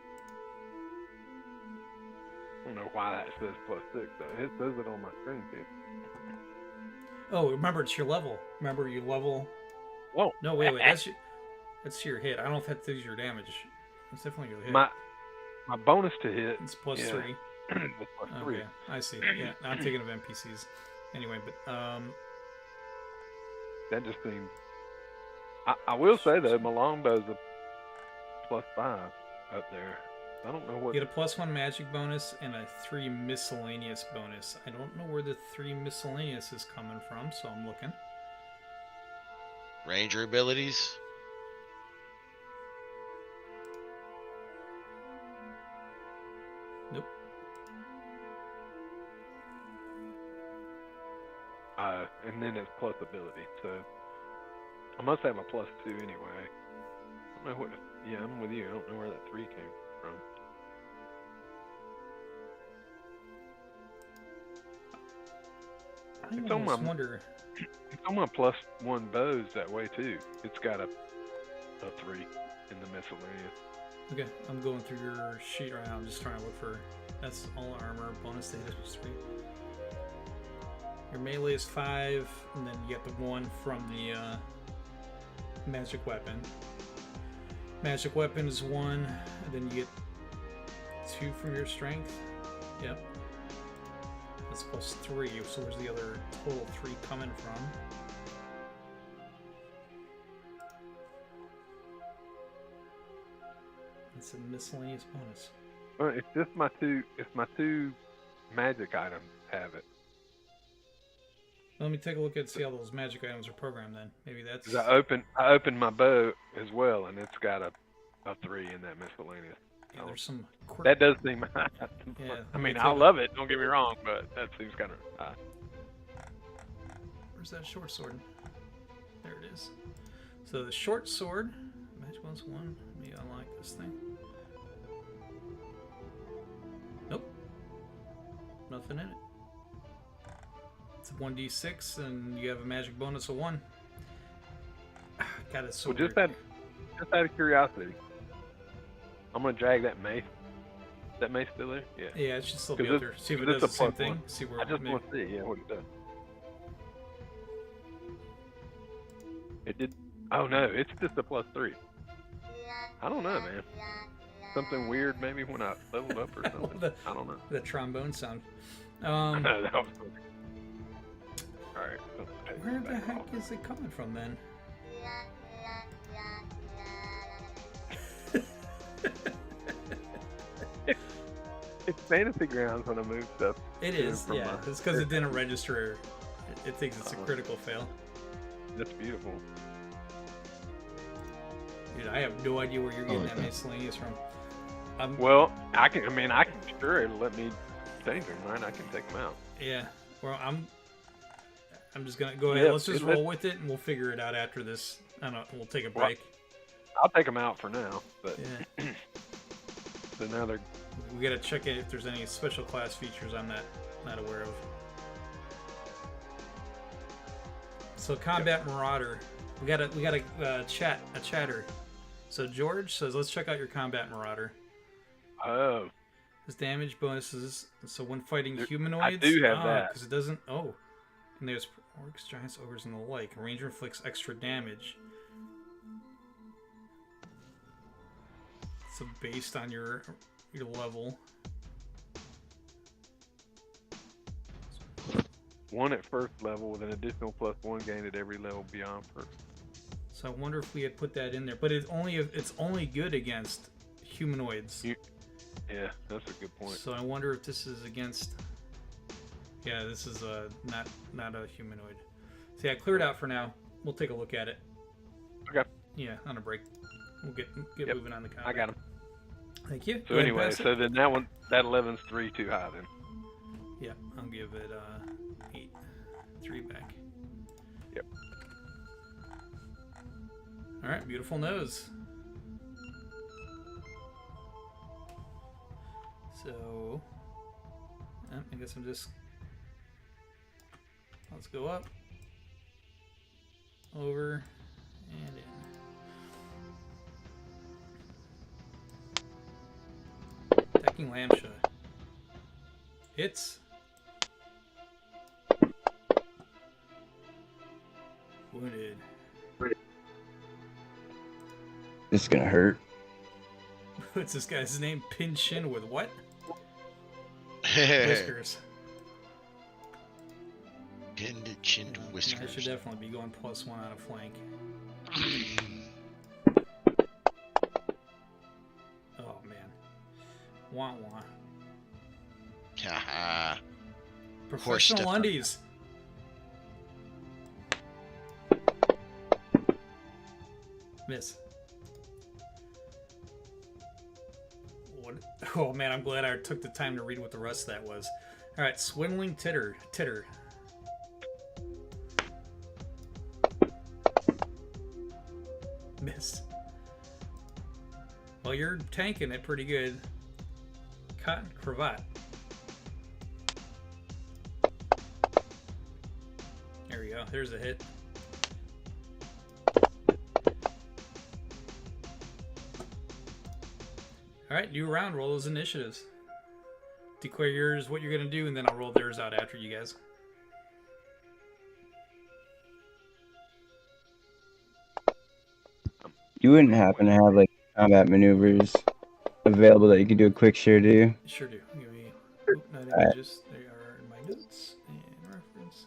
I don't know why that says +6 though. It says it on my screen too. Oh, remember it's your level. Remember you level. Whoa. No, wait. That's your hit. I don't know if that does your damage. It's definitely your hit. My bonus to hit It's +3. is +3. Okay, I see. Yeah, I'm thinking of NPCs. Anyway, but That just seems. I will say though, my longbow's a +5 up there. I don't know You what. get a +1 magic bonus and a 3 miscellaneous bonus. I don't know where the 3 miscellaneous is coming from, so I'm looking. Ranger abilities. Nope. And then it's plus ability, so I must have a +2 anyway. I don't know what. Yeah, I'm with you. I don't know where that 3 came from. I It's on almost my- wonder. It's on my +1 bows that way too. It's got a 3 in the miscellaneous. Okay, I'm going through your sheet right now. I'm just trying to look for. That's all armor. Bonus to hit is 3. Your melee is 5, and then you get the 1 from the magic weapon. Magic weapon is 1, and then you get 2 from your strength. Yep. That's +3. So where's the other total 3 coming from? It's a miscellaneous bonus. It's just my two. It's my 2 magic items have it. Let me take a look at see how those magic items are programmed. Then maybe that's. 'Cause I opened my bow as well, and it's got a 3 in that miscellaneous. Yeah, there's some. Quirk. That does seem. Yeah, I let me mean, take I a- love it. Don't get me wrong, but that seems kind of. Where's that short sword? There it is. So the short sword, magic bonus 1. Let me unlock this thing. Nope. Nothing in it. It's a 1d6, and you have a magic bonus of 1. God, it's so Well, just weird. Just out of curiosity, I'm gonna drag that mace. Is that mace still there? Yeah. Yeah, it should still be 'Cause up there. See if it it's does a the same +1. thing. See where I just maybe- want to see, what it does. It did. Oh no, it's just a +3. I don't know, man. Something weird maybe when I leveled up or something. I don't know. the trombone sound. That was cool. All right. Where the heck is it coming from then? It's fantasy grounds when I move stuff. It to is, from yeah. my- It's because it didn't register. It thinks it's a critical fail. That's beautiful. Dude, I have no idea where you're getting that okay. miscellaneous from. Well, I can. Sure, it'll let me change them, right? I can take them out. Yeah. Well, I'm just gonna go ahead. Yeah, Let's just it- roll with it, and we'll figure it out after this. I don't know. We'll take a Well, break. I'll take them out for now. But Yeah. so now they're. We gotta check it if there's any special class features I'm not aware of. So combat marauder, we got a chatter. So George says, let's check out your combat marauder. Oh, His damage bonuses. So when fighting There- humanoids, I do have that. because it doesn't. Oh, and there's orcs, giants, ogres, and the like. Ranger inflicts extra damage. So based on your level. 1 at first level with an additional +1 gained at every level beyond first. So I wonder if we had put that in there, but it's only good against humanoids. Yeah, that's a good point. So I wonder if this is against. Yeah, this is not a humanoid. So yeah, clear it out for now. We'll take a look at it. Okay. Yeah, on a break. We'll get Yep, moving on the combat. I got them. Thank you. So Go ahead and anyway, pass it. so then that 11's 3 too high then. Yeah, I'll give it 8. 3 back. Yep. All right, beautiful nose. So, I guess I'm just. Let's go up, over, and in. Attacking Lambsha. Hits. Wounded. This is gonna hurt. What's this guy's name? Pin Shin with what? Pinned Whiskers. chinned I should whiskers. definitely be going +1 on a flank. Oh man. Wah wah. Haha. Professional Stefan. undies. Miss. What? Oh man, I'm glad I took the time to read what the rest of that was. All right, swindling titter. Miss. Well, you're tanking it pretty good. Cotton cravat. There we go. There's a hit. All right, new round. Roll those initiatives. Declare yours, what you're gonna do, and then I'll roll theirs out after you guys. You wouldn't happen to have like combat maneuvers available that you could do a quick share to? Sure do. Give me not images. They are in my notes and reference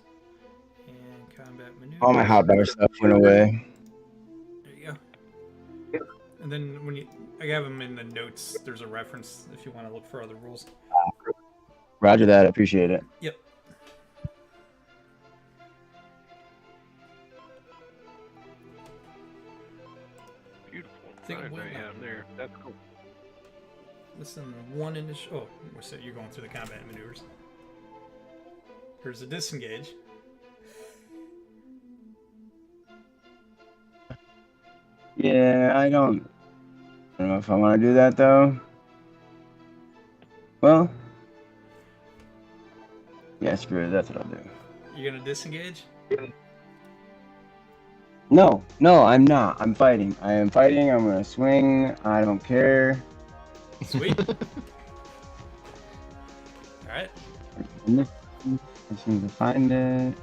and combat maneuvers. All my hotbar stuff went away. There you go. And then when I have them in the notes. There's a reference if you want to look for other rules. Roger that. I appreciate it. Yep. Beautiful. Think Right, of right, what- yeah, there. That's cool. Listen, one initial. Oh, what's that? You're going through the combat maneuvers. Here's a disengage. Yeah, I don't know if I want to do that though. Well, yeah, screw it. That's what I'll do. You're gonna disengage. No, I'm not. I'm fighting. I am fighting. I'm gonna swing. I don't care. Sweet. All right. I just need to find it.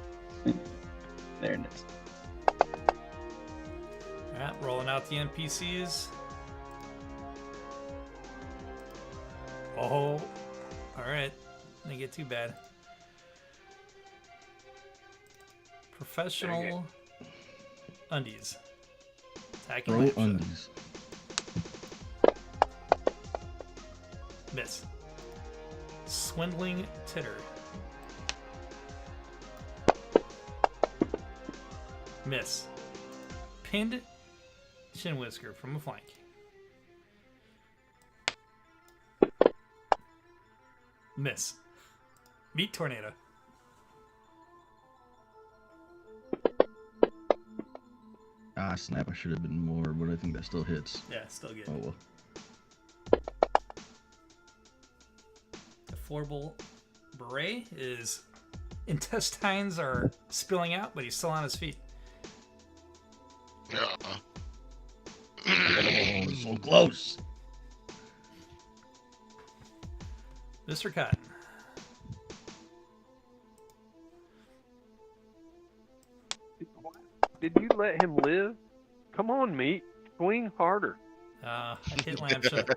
There it is. All right. Rolling out the NPCs. Oh. All right. Didn't get too bad. Professional undies. Attacking Bro, lamp shot. undies. Miss. Swindling titter. Miss. Pinned chin whisker from a flank. Miss. Meat tornado. Ah, snap! I should have been more, but I think that still hits. Yeah, still good. Oh well. The Floorball Beret is intestines are spilling out, but he's still on his feet. Oh, so close. Mr. Cotton. Did you let him live? Come on, meat. Swing harder. I hit lamp shot.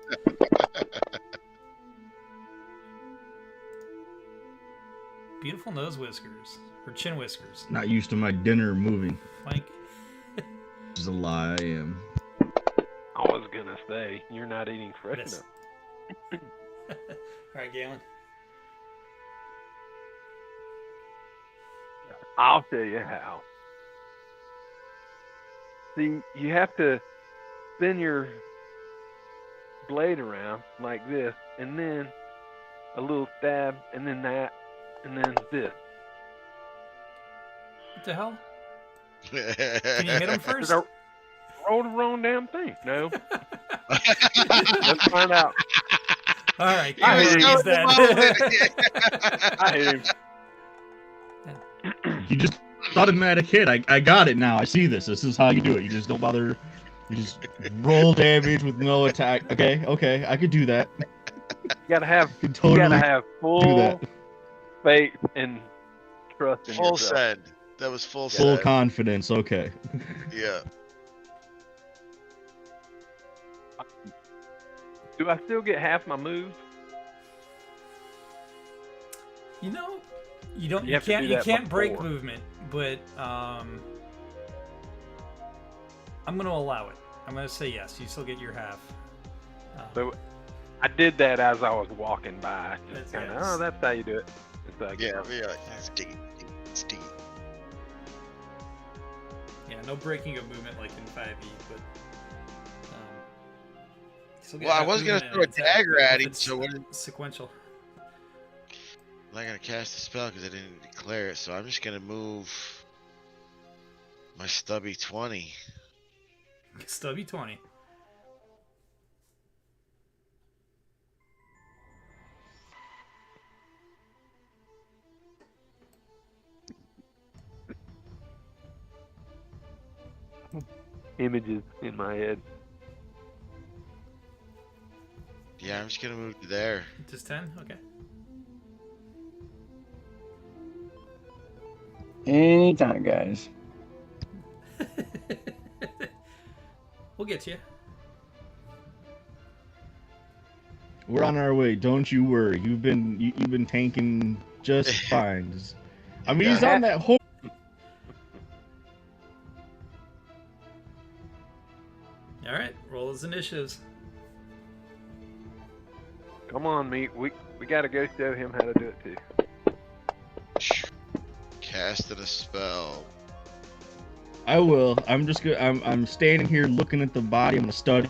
Beautiful nose whiskers. Or chin whiskers. Not used to my dinner moving. Flank. Which is a lie. I am. I was gonna say you're not eating fresh Miss. enough. Alright, Galen. I'll tell you how. See, you have to spin your blade around like this, and then a little stab, and then that, and then this. What the hell? Can you hit him first? Did I roll the wrong damn thing? No. Let's find out. Alright, I hate Galen, he's dead. I hate him. You just automatic hit. I got it now. I see this. This is how you do it. You just don't bother. You just roll damage with no attack. Okay. I could do that. You gotta have, Could totally you gotta have do full that. faith and trust in Full yourself. send. That was full Full send. confidence. Okay. Yeah. Do I still get half my moves? You know, you don't. You You, have to can't. do You that can't break before. movement, but I'm gonna allow it. I'm gonna say yes. You still get your half. So I did that as I was walking by. Just That's- kind of, yeah, oh, that's how you do it. It's like, Yeah, sticky, sticky. Yeah, no breaking of movement like in 5e, but still Well, I have was gonna movement throw a and attack, dagger but at if him, it's so what? sequential. I'm not gonna cast a spell because I didn't declare it, so I'm just gonna move my stubby 20. Stubby 20. images in my head. Yeah, I'm just gonna move to there. Just 10? Okay. Anytime, guys. We'll get you. We're on our way. Don't you worry. You've been tanking just fine. I mean, he's on that whole. All right, roll those initiatives. Come on, meat. We got to go show him how to do it too. Casted a spell. I will. I'm just gonna. I'm standing here looking at the body. I'm gonna study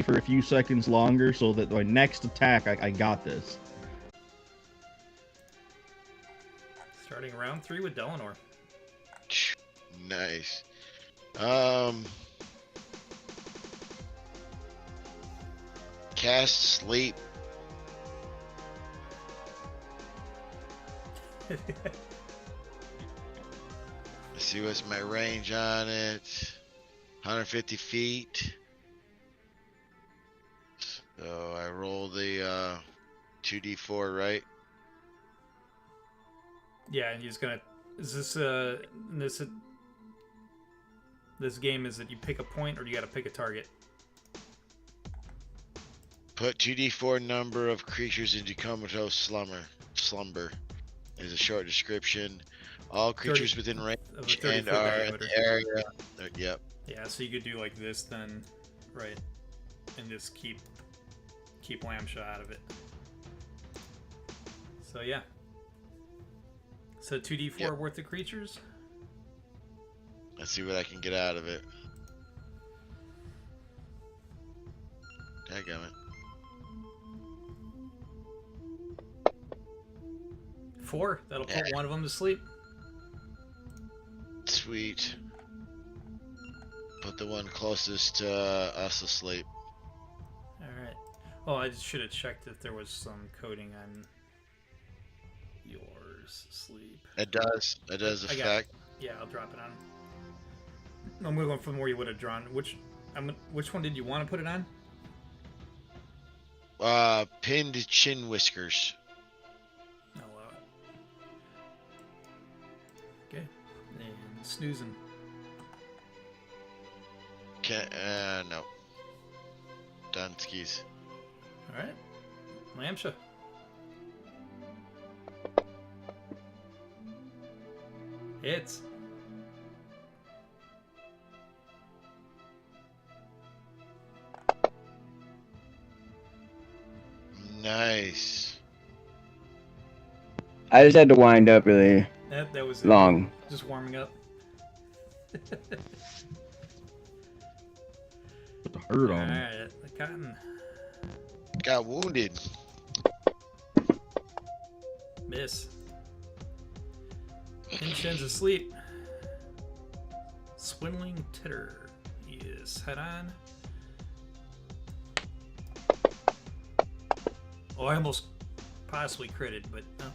for a few seconds longer so that my next attack, I got this. Starting round 3 with Delanor. Nice. Cast sleep. Let's see what's my range on it. 150 feet. So I roll the 2d4, right? Yeah, and he's gonna. Is this this game is that you pick a point or you got to pick a target? Put 2d4 number of creatures into comatose slumber. Is a short description. All creatures 30 within range of a 30-foot and are in diameter. the area. Yep. Yeah, so you could do like this then, right, and just keep Lambshaw out of it. So yeah. So 2d4 Yep. worth of creatures. Let's see what I can get out of it. Dadgummit. 4. That'll put Yeah. one of them to sleep. Sweet. Put the one closest to us asleep. All right. Oh, I just should have checked if there was some coding on yours sleep. It does. It does I got it. affect. Yeah, I'll drop it on. I'm going from where you would have drawn. Which one did you want to put it on? Pinned chin whiskers. I'll allow it. Okay. And snoozing. No. Dunskies. All right. Lambsha. Hits. Nice. I just had to wind up really That was it. long. Just warming up. Put the hurt All on him. right. The cotton. Got wounded. Miss. Pinchin's asleep. Swindling Titter. Yes. Head on. Oh, I almost possibly critted, but no.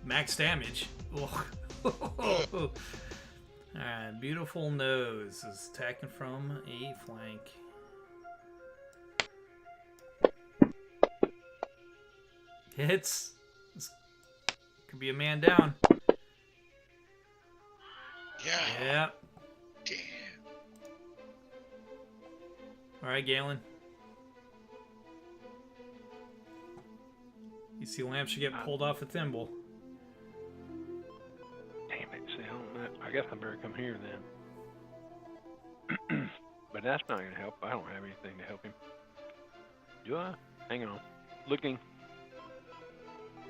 Max damage. Oh. Alright, beautiful nose is attacking from a flank. Hits. This could be a man down. Yeah. Yeah. Damn. Alright, Galen. You see Lamp should get pulled off a thimble. Damn it! See, I guess I better come here then. But that's not gonna help. I don't have anything to help him. Do I? Hang on. Looking.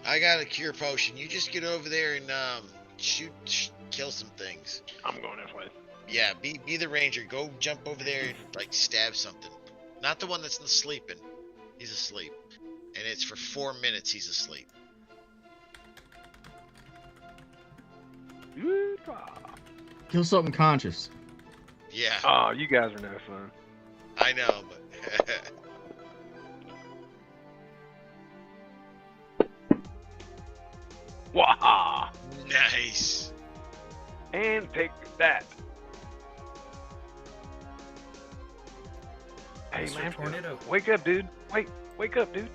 I got a cure potion. You just get over there and kill some things. I'm going this way. Yeah, be the ranger. Go jump over there and like stab something. Not the one that's sleeping. He's asleep, and it's for 4 minutes. He's asleep. Kill something conscious. Yeah, Oh, you guys are no fun. I know, but Waha! nice. And take that. Hey, Mr. man. Tornado. Wake up, dude. Wake up, dude.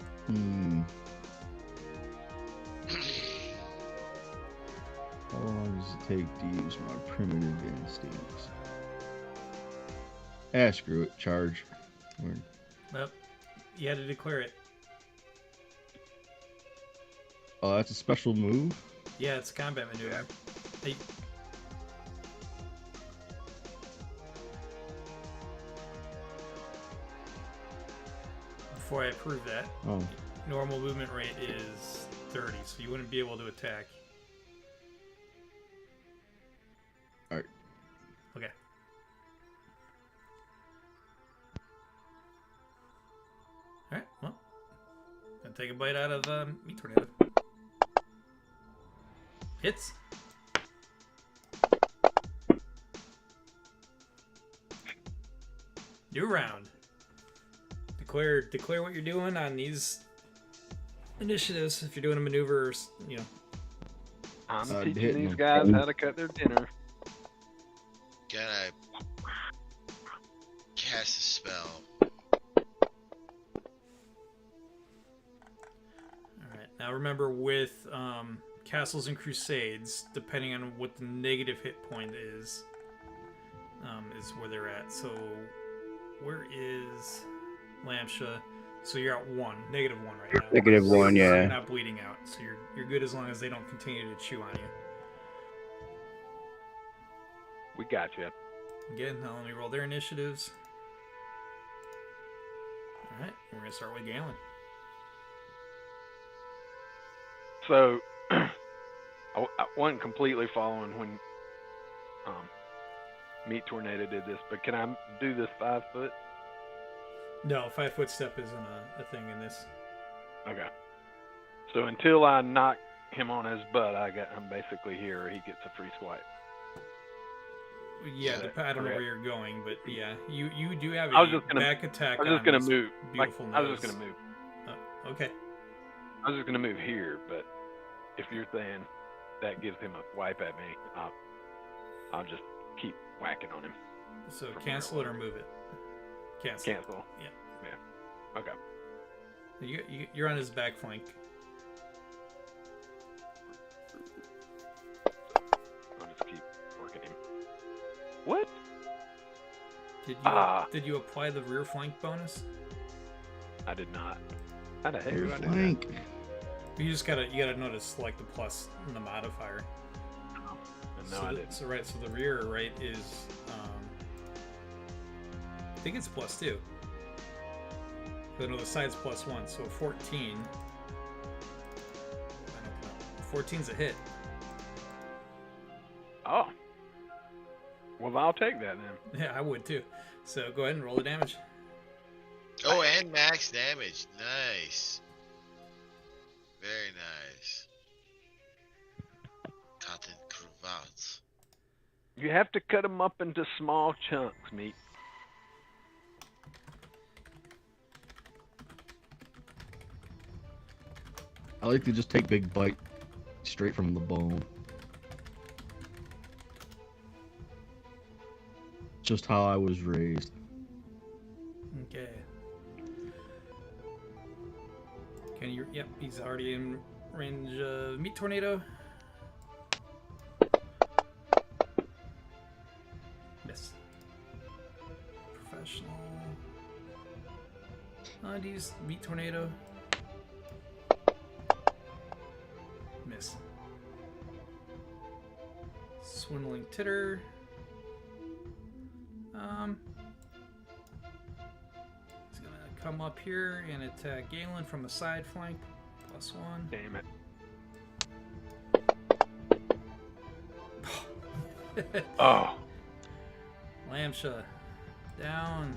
How long does it take to use my primitive instincts? Screw it. Charge. Weird. Well, you had to declare it. Oh, that's a special move? Yeah, it's a combat maneuver. Hey. Before I approve that, Oh. normal movement rate is 30, so you wouldn't be able to attack. Alright. Okay. Alright, well. Gonna take a bite out of meat tornado. Hits. New round. Declare what you're doing on these initiatives. If you're doing a maneuver, or, you know. I'm hitting teaching these them. guys how to cut their dinner. Gonna cast a spell. Alright, now remember with Castles and Crusades, depending on what the negative hit point is where they're at. So, where is Lamsha? So you're at -1 right now. -1, yeah. You're not bleeding out, so you're good as long as they don't continue to chew on you. We got you. Again, now let me roll their initiatives. Alright, we're gonna start with Galen. So, I wasn't completely following when Meat Tornado did this, but can I do this 5 foot? No, 5-foot step isn't a thing in this. Okay. So until I knock him on his butt, I'm basically here, or he gets a free swipe. Yeah, Yeah, I don't know correct. where you're going, but yeah, you do have I was a just gonna- back attack. I was just gonna this move. Beautiful I was just nose. gonna move. Okay. I was just gonna move here, but if you're saying that gives him a swipe at me, I'll just keep whacking on him. So From cancel it here or move it. Cancel. Cancel. Yeah. Yeah. Okay. You're on his back flank. I'll just keep working him. What? Did you apply the rear flank bonus? I did not. How the heck Your did I do flank. You just gotta notice like the plus in the modifier. that? No, so I the, didn't. So right, so the rear right is I think it's +2. But no, the side's +1, so 14. 14's a hit. Oh. Well, I'll take that then. Yeah, I would too. So go ahead and roll the damage. Oh, and max damage. Nice. Very nice. Cotton cravats. You have to cut them up into small chunks, Meat. I like to just take big bite straight from the bone. Just how I was raised. Okay. Can you? Yep, he's already in range of Meat Tornado. Miss. Professional. Use Meat Tornado. Miss. Swindling Titter. come up here and attack Galen from the side flank. +1. Damn it. Oh. Lamsha down.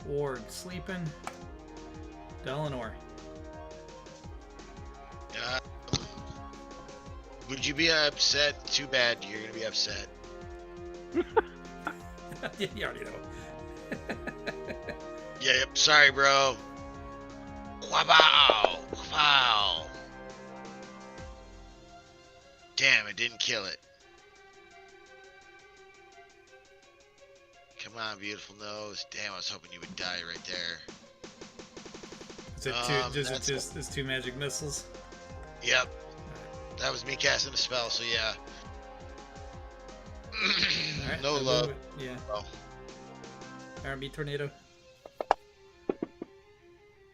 Ward sleeping. Delanor. Would you be upset? Too bad you're gonna be upset. You already know. Yep, sorry, bro. Quabow! Quabow! Damn, it didn't kill it. Come on, beautiful nose. Damn, I was hoping you would die right there. Is it just 2 magic missiles? Yep. That was me casting a spell, so yeah. Alright, No love. Yeah. Oh. R&B tornado.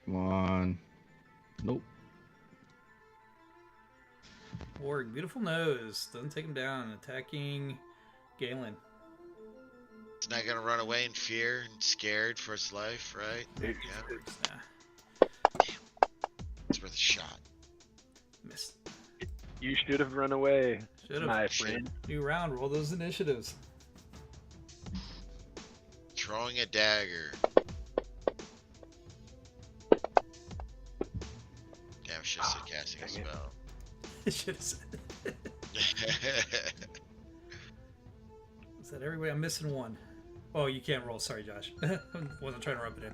Come on. Nope. Ward, beautiful nose. Doesn't take him down. Attacking Galen. It's not gonna run away in fear and scared for its life, right? It- Yeah. Nah, It's worth a shot. missed. You should have run away, Should've. my friend. New round. Roll those initiatives. Throwing a dagger. Damn, I should have said casting a dang it. spell. Should have said. Is that everybody? I'm missing one. Oh, you can't roll. Sorry, Josh. Wasn't trying to rub it in.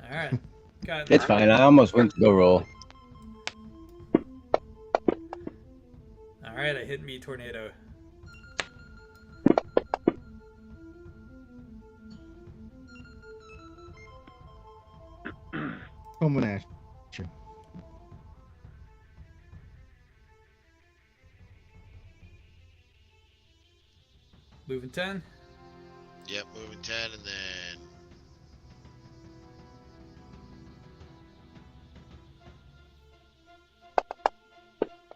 All right. Got It's fine. I almost went to go roll. All right, I hit me tornado. Coming at you. Moving 10. Yep, moving 10 and then...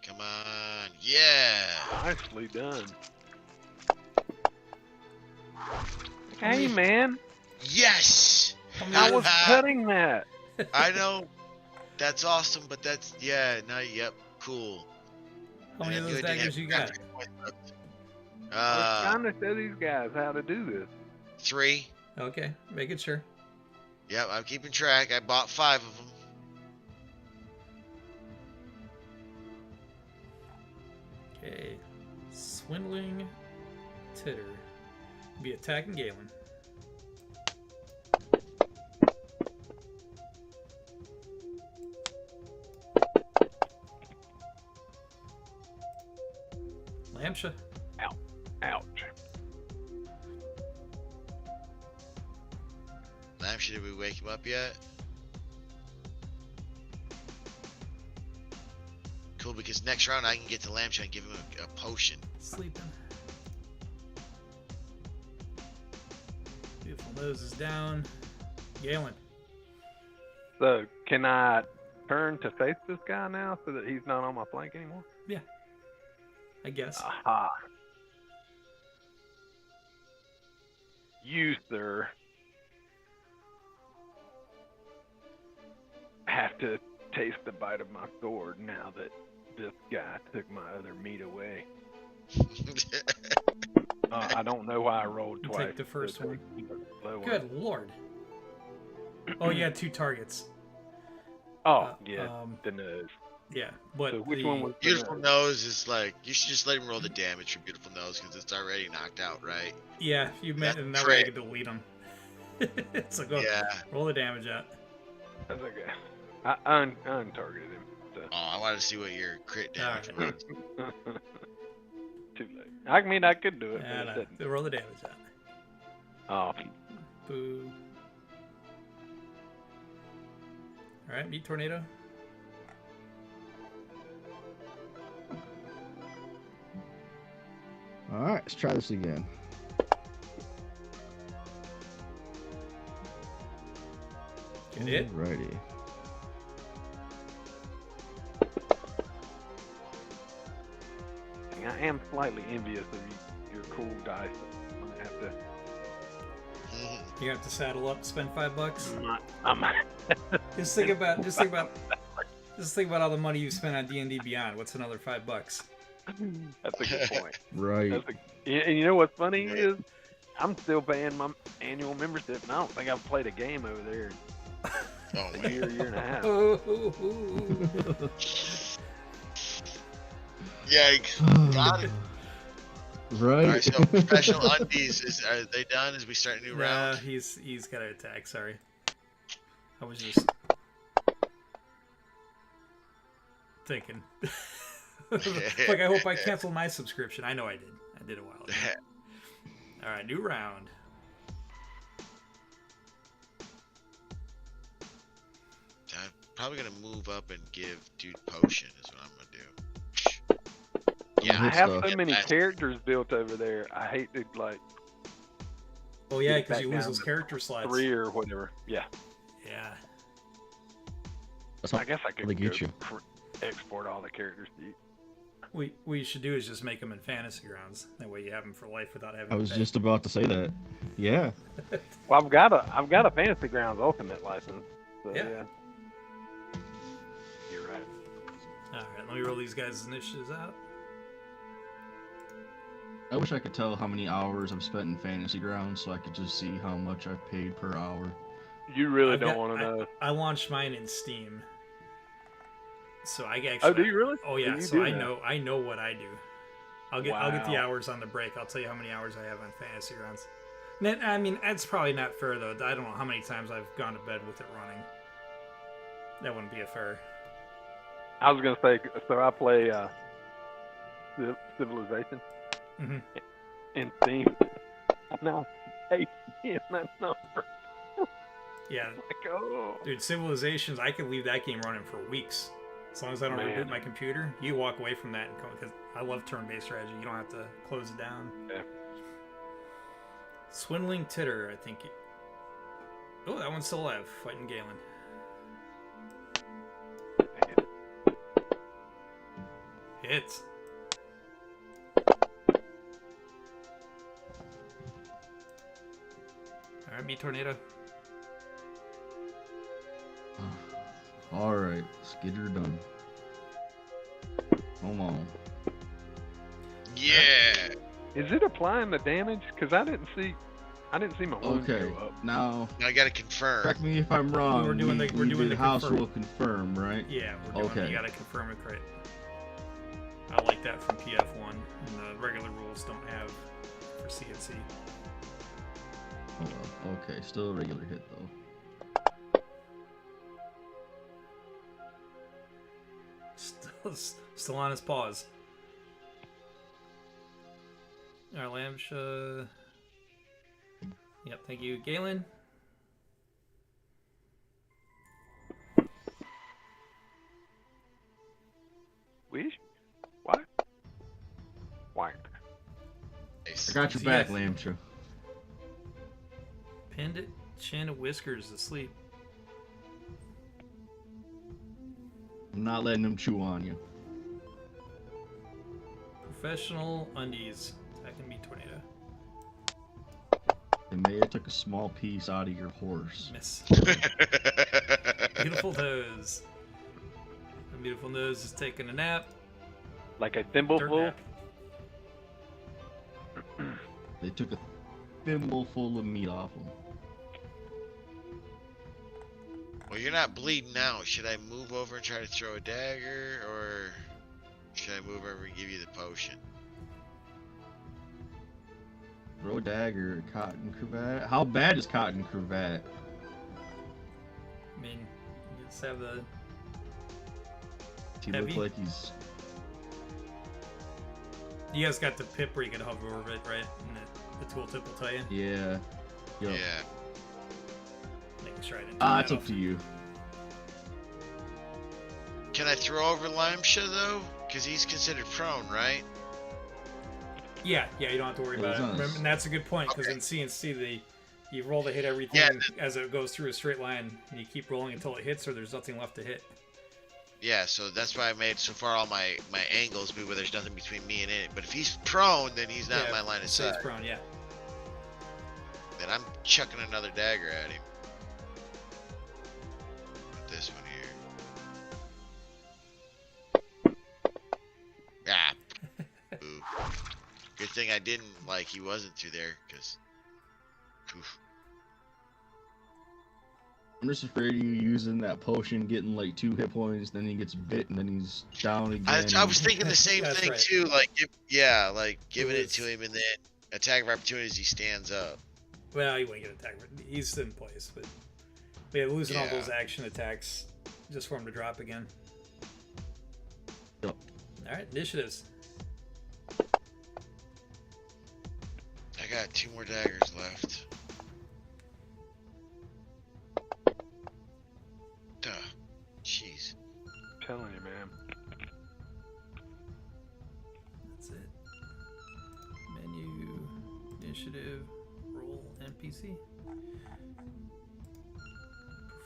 Come on. Yeah! Nicely done. Hey, man. Yes! I was cutting that. I know. That's awesome, but that's... Yeah, no, yep, cool. How many of And those you didn't daggers have you got? graphic points left. I was trying to show these guys how to do this. 3. Okay, making sure. Yep, I'm keeping track. I bought 5 of them. Okay. Swindling Titter. Be attacking Galen. Lamsha. Ouch. Lamsha, did we wake him up yet? Cool, because next round I can get to Lamsha and give him a potion. Sleeping. Beautiful nose is down. Galen. So, can I turn to face this guy now so that he's not on my flank anymore? I guess. Aha. You, sir, have to taste the bite of my sword now that this guy took my other meat away. I don't know why I rolled You twice. take the first so one. take the lower. Good lord. Oh, you had 2 targets. Oh, yeah, Um, the nose. yeah, but So which the- one was the Beautiful nose? Nose is like, you should just let him roll the damage for Beautiful Nose because it's already knocked out, right? Yeah, you meant, That's and that way I great. could delete them. So go Yeah. roll the damage out. That's okay. I untargeted him. So. Oh, I wanted to see what your crit damage Alright. was. Too late. I mean, I could do it, but Yeah, it no, didn't. roll the damage out. Oh, Boo. Alright, meet tornado. All right, let's try this again. Get it? Alrighty. I am slightly envious of your cool dice. I'm gonna have to You have to saddle up, spend $5. I'm Just think about all the money you spent on D&D Beyond. What's another $5? That's a good point. Right. And you know what's funny is I'm still paying my annual membership, and I don't think I've played a game over there Oh, in a man. year and a half. Yikes. Got it. Right. All right, so professional undies, are they done as we start a new No, round? he's got to attack. Sorry, I was just thinking. Like, I hope I canceled my subscription. I know I did. I did a while ago. All right, new round. I'm probably gonna move up and give dude potion is what I'm gonna do. Yeah, I have stuff. so many That's- characters built over there. I hate to like Oh yeah, Get because you back lose down those to character slots. 3 or whatever. Yeah, Yeah. That's how I guess I could they get go you. export all the characters to you. What you should do is just make them in fantasy grounds. That way you have them for life without having. I to was pay. just about to say that. Yeah. Well, I've got a Fantasy Grounds Ultimate license. So, Yeah. yeah. You're right. All right, let me roll these guys' initiatives out. I wish I could tell how many hours I've spent in Fantasy Grounds so I could just see how much I've paid per hour. You really I've don't got- want to know. I launched mine in Steam, so I actually. Oh, do you really? Oh yeah, You so do I that. know what I do. I'll get the Wow. hours on the break. I'll tell you how many hours I have on Fantasy Grounds. I mean, that's probably not fair though. I don't know how many times I've gone to bed with it running. That wouldn't be a fair. I was gonna say, so I play Civilization Mhm. in Steam. No, hey, yeah, that number. Yeah, Like, oh, dude, Civilizations. I could leave that game running for weeks as long as I don't Man. reboot my computer. You walk away from that and come because I love turn-based strategy. You don't have to close it down. Yeah. Swindling Titter, I think. Oh, that one's still alive, fighting Galen. man. Hits. All right, me tornado. Alright, let's get her done. Come on. Yeah. Is it applying the damage? Because I didn't see my wounds Okay, go up. now, I gotta confirm. correct me if I'm wrong. We're doing the house confirm. will confirm, right? Yeah, we're doing. Okay. You gotta confirm it correct. I like that from PF1, and the regular rules don't have for CNC. Oh well, okay, still a regular hit though. Still on his paws. Alright, Lamsha. Yep, thank you. Galen. Wish? What? Why? Nice. I got your See, back, yes. Lamcha. Pinned it. Chin of Whiskers asleep. I'm not letting them chew on you. Professional undies. Attacking me, tornado. They may have took a small piece out of your horse. Miss. Beautiful nose. The beautiful nose is taking a nap. Like a thimbleful? Dirt nap. They took a thimble full of meat off him. Well, you're not bleeding out. Should I move over and try to throw a dagger, or should I move over and give you the potion? Throw a dagger at Cotton Cravat. How bad is Cotton Cravat? I mean, you just have the. He Heavy? looks like he's. You guys got the pip where you can hover over it, right? And the tooltip will tell you. Yeah. Yep. Yeah. Making sure I didn't. It's up to you. Can I throw over Limesha though? Because he's considered prone, right? Yeah, you don't have to worry Well, about it. it's Remember, and that's a good point because Okay. in CNC, you roll to hit everything as it goes through a straight line, and you keep rolling until it hits or there's nothing left to hit. Yeah, so that's why I made so far all my angles be where there's nothing between me and it. But if he's prone, then he's not in my line of so sight. it's prone, yeah. then I'm chucking another dagger at him. With this one here. Ah. Ooh. Good thing I didn't, like, he wasn't through there, because... I'm just afraid of you using that potion, getting like 2 hit points, then he gets bit, and then he's down again. I was thinking the same That's thing right. too. Like, like giving it was- to him, and then attack of opportunity as he stands up. Well, he won't get attacked. He's in place, but yeah, losing all Yeah. those action attacks just for him to drop again. Yep. All right, initiatives. I got 2 more daggers left. Duh. Jeez. I'm telling you, man. That's it. Menu, initiative, roll, NPC.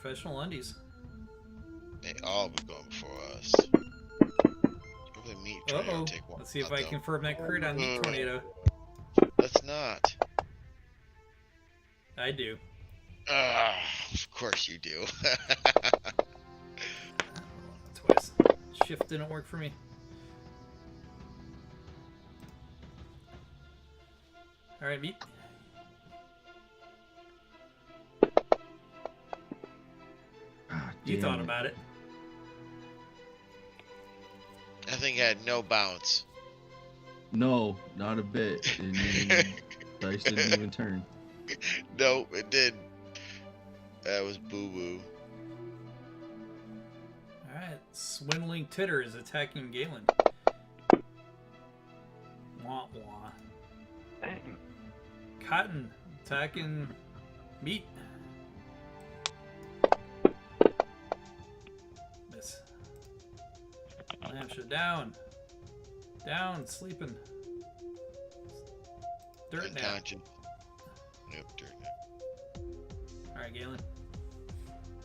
Professional undies. They all be going before us. Hopefully meat Uh tornado oh. take one. Let's see if I though. confirm that crit on Meat Tornado. Let's not. I do. Of course you do. Twice. Shift didn't work for me. Alright, Meat. Ah, You damn thought it. about it. That thing had no bounce. No, not a bit. Didn't even, dice didn't even turn. No, it didn't. That was boo-boo. Alright, Swindling Titter is attacking Galen. Wah wah. Dang. Cotton attacking Meat. Miss. Lamsha down. Down, sleeping. Dirt nap. Unconscious. Nope, dirt nap. Alright, Galen.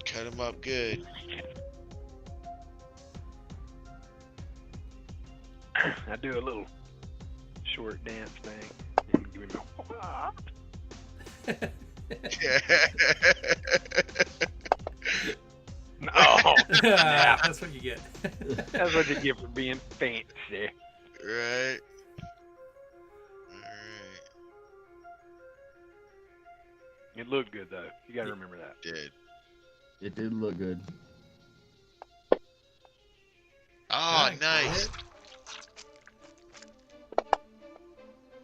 Cut him up good. I do a little short dance thing. And give him no. That's what you get. That's what you get for being fancy. Right. Alright. It looked good though. You gotta remember that. Did. It did look good. Oh, Alright, nice. go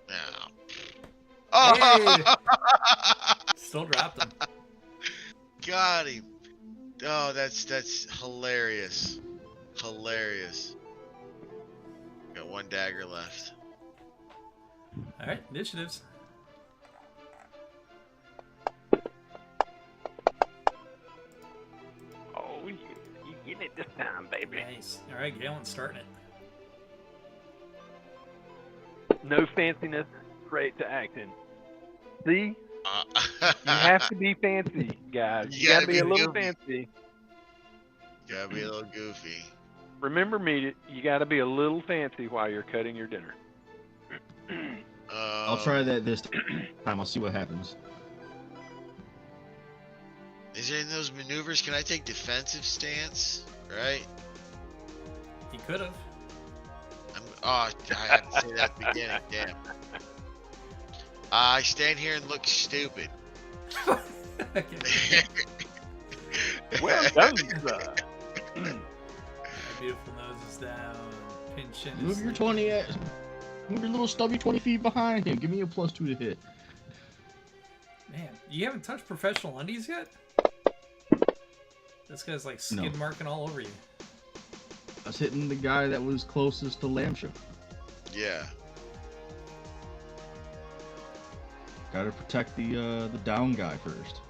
Now. Hey! Oh! Still dropped him. Got him. Oh, that's hilarious. Hilarious. Got 1 dagger left. Alright, initiatives. Oh, you getting it this time, baby. Nice. Alright, Galen's starting it. No fanciness, straight to acting. See? You You have to be fancy, guys. You gotta be a little goofy. fancy. Gotta be a little goofy. Remember me, you gotta be a little fancy while you're cutting your dinner. I'll try that this time. I'll see what happens. Is there in those maneuvers? Can I take defensive stance? Right? He could have. I had to say that at the beginning. Damn. I stand here and look stupid. Okay. Well done, sir. Beautiful nose is down. Pinch in. Move your 20. Move your little stubby 20 feet behind him. Give me a +2 to hit. Man, you haven't touched professional undies yet? This guy's like skid marking all over you. I was hitting the guy that was closest to Lamship. Yeah. Gotta protect the down guy first.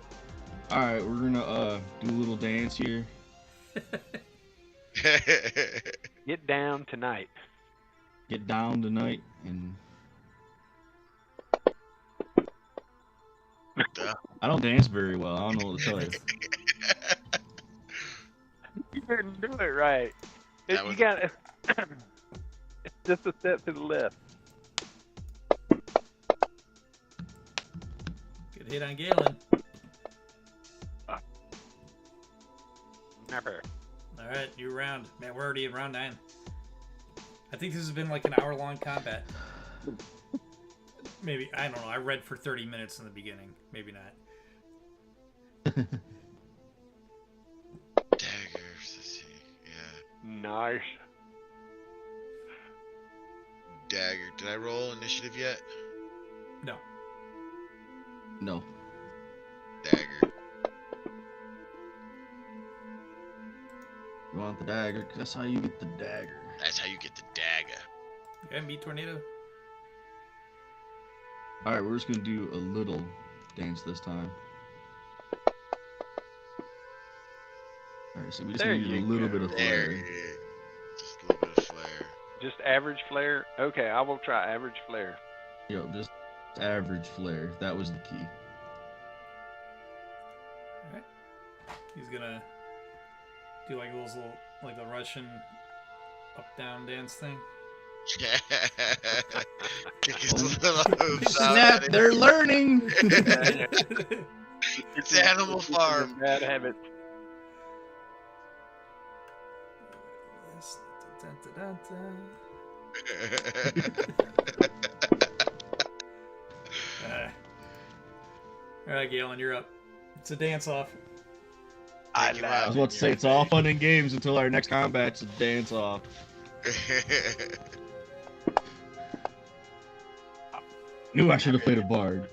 All right, we're gonna do a little dance here. Get down tonight. Get down tonight and. I don't dance very well. I don't know what to tell you. You didn't do it right. That You was- gotta. It's just a step to the left. Good hit on Galen. Never. All right, new round. Man, we're already in round 9. I think this has been like an hour-long combat. Maybe, I don't know. I read for 30 minutes in the beginning. Maybe not. Daggers. Let's see. Yeah. Nice. Dagger. Did I roll initiative yet? No. No. Dagger. You want the dagger? 'Cause that's how you get the dagger. That's how you get the dagger. Yeah, meat tornado. Alright, we're just gonna do a little dance this time. Alright, so we just There need a you little go. bit of There. flair. Just a little bit of flair. Just average flare? Okay, I will try average flare. Yo, just average flair. That was the key. All right. He's gonna do like those little, like the Russian up-down dance thing. Kick his little hooves out Snap! at it. They're learning! It's Animal Farm. Bad habits. All right, Galen, you're up. It's a dance-off. I Take him I out. was about to say, it's all fun and games until our next combat's a dance off. Knew I should have played a bard.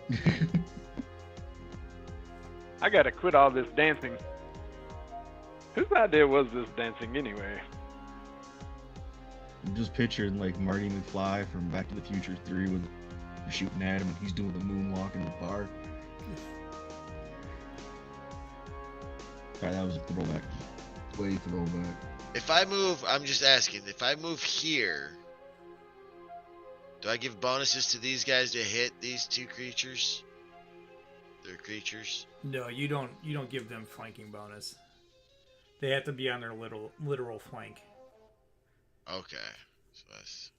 I gotta quit all this dancing. Whose idea was this dancing anyway? I'm just picturing like Marty McFly from Back to the Future 3 when they're shooting at him and he's doing the moonwalk in the bar. Sorry, that was a throwback. Way throwback. If I move, I'm just asking, if I move here, do I give bonuses to these guys to hit these two creatures? They're creatures. No, you don't. You don't give them flanking bonus. They have to be on their literal flank. Okay. So that's...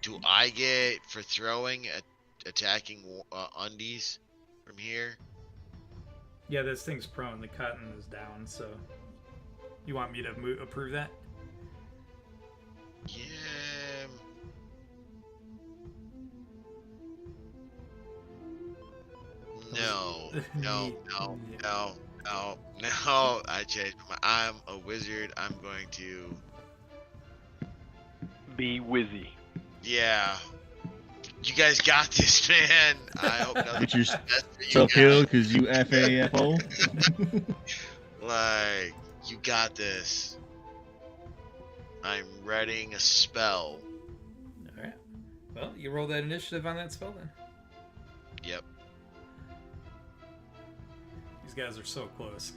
Do I get for throwing, attacking undies from here? Yeah, this thing's prone. The cotton is down, so you want me to approve that? Yeah. No, no, no, no, no, no. I changed my. I'm a wizard. I'm going to. Be whizzy. Yeah. You guys got this, man. I hope nothing Get your bad for you self guys. healed because you FAFO. Like, you got this. I'm reading a spell. All right. Well, you roll that initiative on that spell then. Yep. These guys are so close.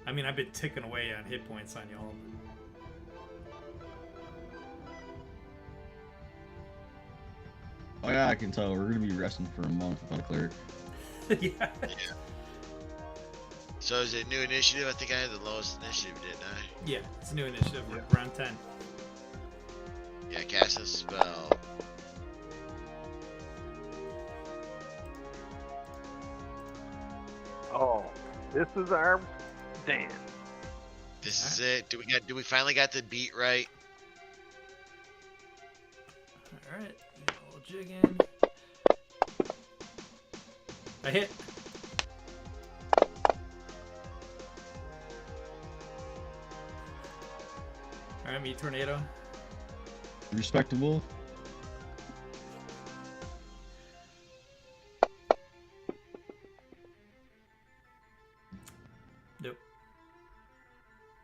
I mean, I've been ticking away on hit points on y'all. Oh yeah, I can tell. We're gonna be resting for a month without a cleric. Yeah. So is it new initiative? I think I had the lowest initiative, didn't I? Yeah, it's a new initiative. We're round 10. Yeah, cast a spell. Oh, this is our dance. This is it. Do we finally got the beat right? All right. Roll jig in. I hit. All right, me tornado. Respectable. Nope.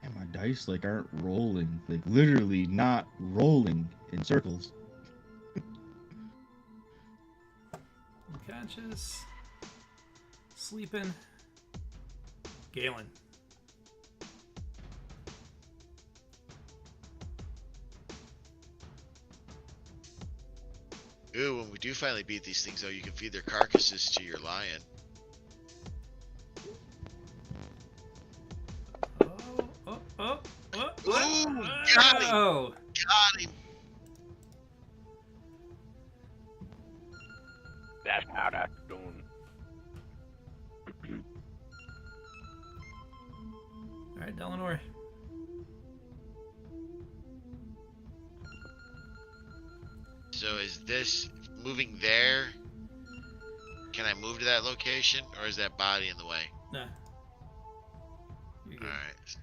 And my dice like aren't rolling. Like literally not rolling in circles. Unconscious. Sleeping. Galen. Ooh, when we do finally beat these things, though, you can feed their carcasses to your lion. Oh. Ooh, got him! Oh. Got him! That's how that's done. this moving there. Can I move to that location, or is that body in the way? Nah. You're All good. right.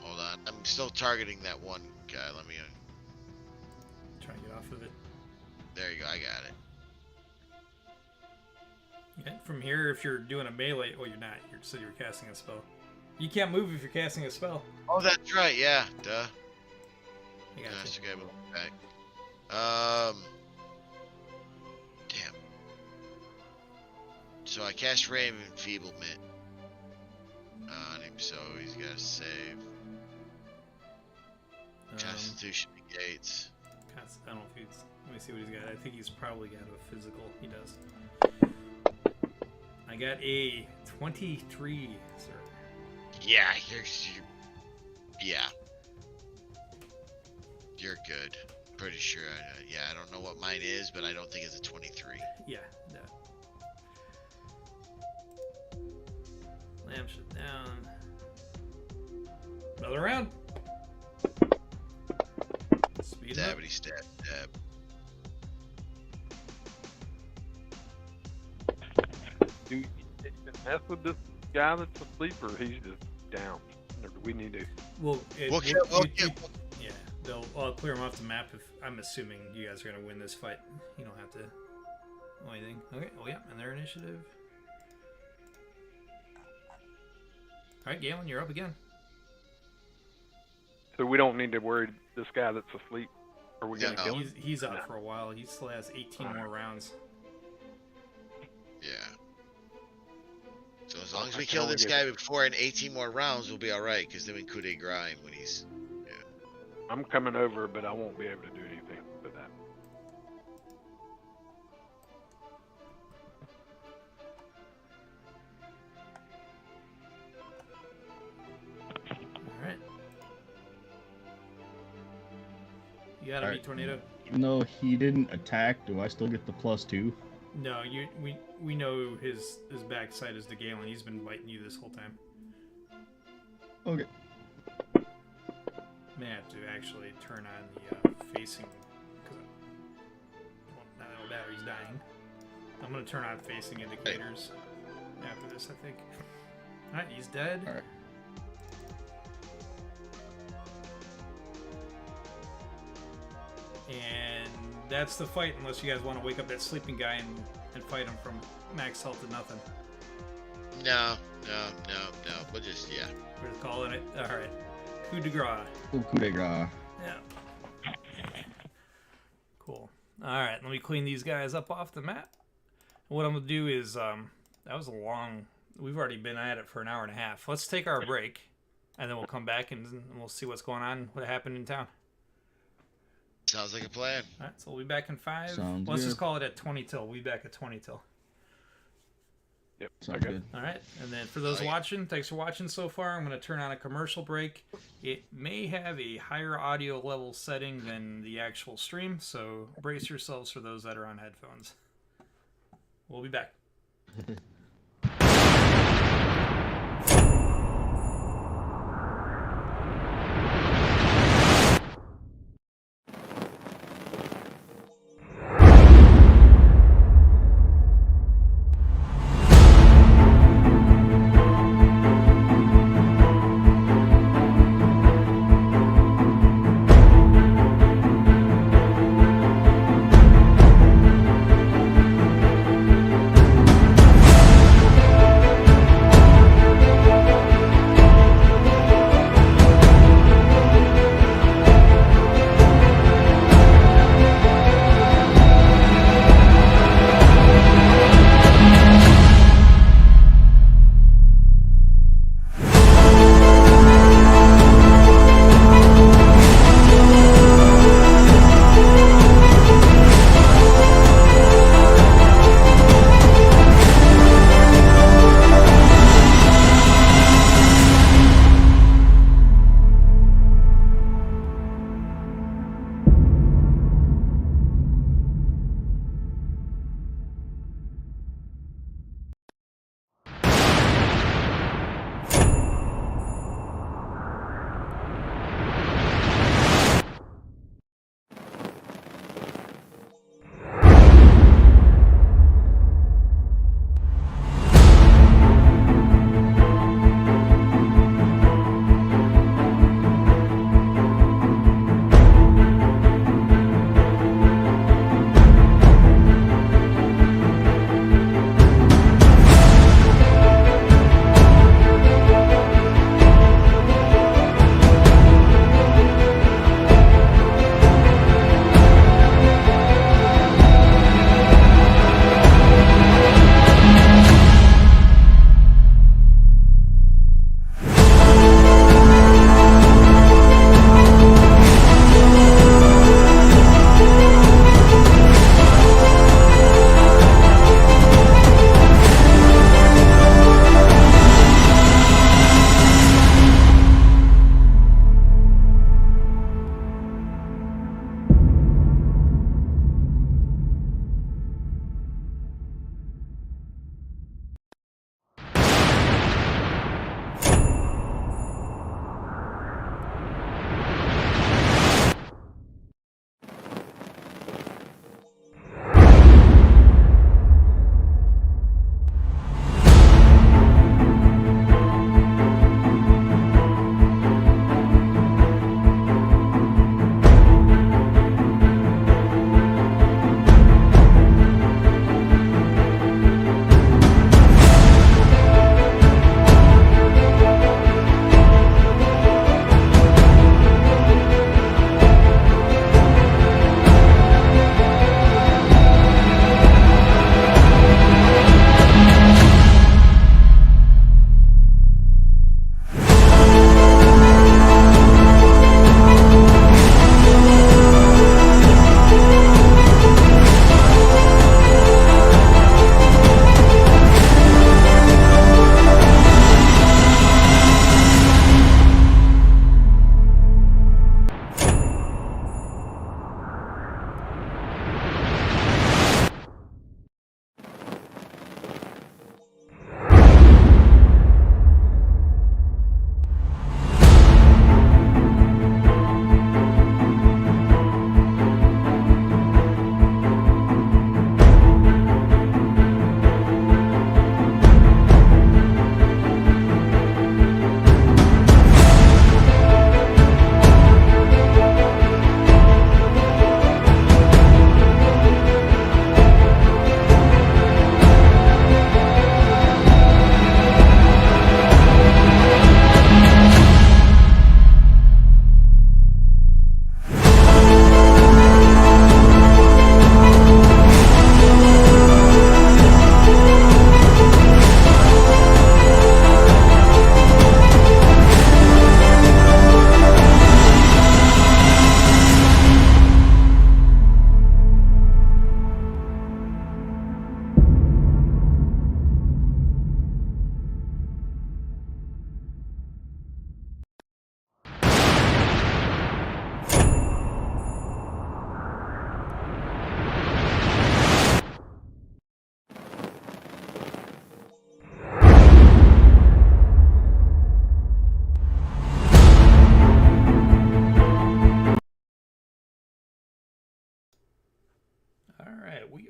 Hold on. I'm still targeting that one guy. Let me. Try and get off of it. There you go. I got it. Okay. From here, if you're doing a melee, oh, you're not. You said you were casting a spell. You can't move if you're casting a spell. Oh, that's right. Yeah. Duh. I got That's you. okay. Move back. Damn. So I cast Ray of Enfeeblement on him, so he's got to save. Constitution negates. I don't know if he's. Let me see what he's got. I think he's probably got a physical. He does. I got a 23, sir. Yeah, yeah. You're good. Pretty sure. Yeah, I don't know what mine is, but I don't think it's a 23. Yeah, no. Lamp shut down. Another round. Speed up. Dabbity stab dab. Do you mess with this guy that's asleep, or he's just down? Or do we need to? Well, yeah, I'll clear him off the map if I'm assuming you guys are gonna win this fight. You don't have to do anything. Okay. Oh yeah, and their initiative. All right, Galen, you're up again. So we don't need to worry this guy that's asleep. Are we gonna Yeah, kill him? He's up No. for a while. He still has 18 more rounds. Yeah. So as long as we kill this guy before in 18 more rounds, we'll be alright, because then we coup de grace him when he's... I'm coming over, but I won't be able to do anything with that. All right. You got All a right. tornado. Even though he didn't attack, do I still get the +2? No, we know his backside is the Galen. He's been biting you this whole time. Okay. May have to actually turn on the facing, because now that battery's dying. I'm gonna turn on facing indicators after this, I think. All right, he's dead. All right. And that's the fight, unless you guys want to wake up that sleeping guy and fight him from max health to nothing. No. We'll just, yeah. We're just calling it. All right. Coup de grace. Oh, coup de grace. Yeah. Cool. All right, let me clean these guys up off the map. What I'm gonna do is, that was a long. We've already been at it for an hour and a half. Let's take our break, and then we'll come back and we'll see what's going on, what happened in town. Sounds like a plan. All right, so we'll be back in 5. Sounds Let's good. just call it at 20 till. We'll be back at 20 till. Yep. Sounds Okay. good. All right, and then for those Alright. watching, thanks for watching so far. I'm going to turn on a commercial break. It may have a higher audio level setting than the actual stream, so brace yourselves for those that are on headphones. We'll be back.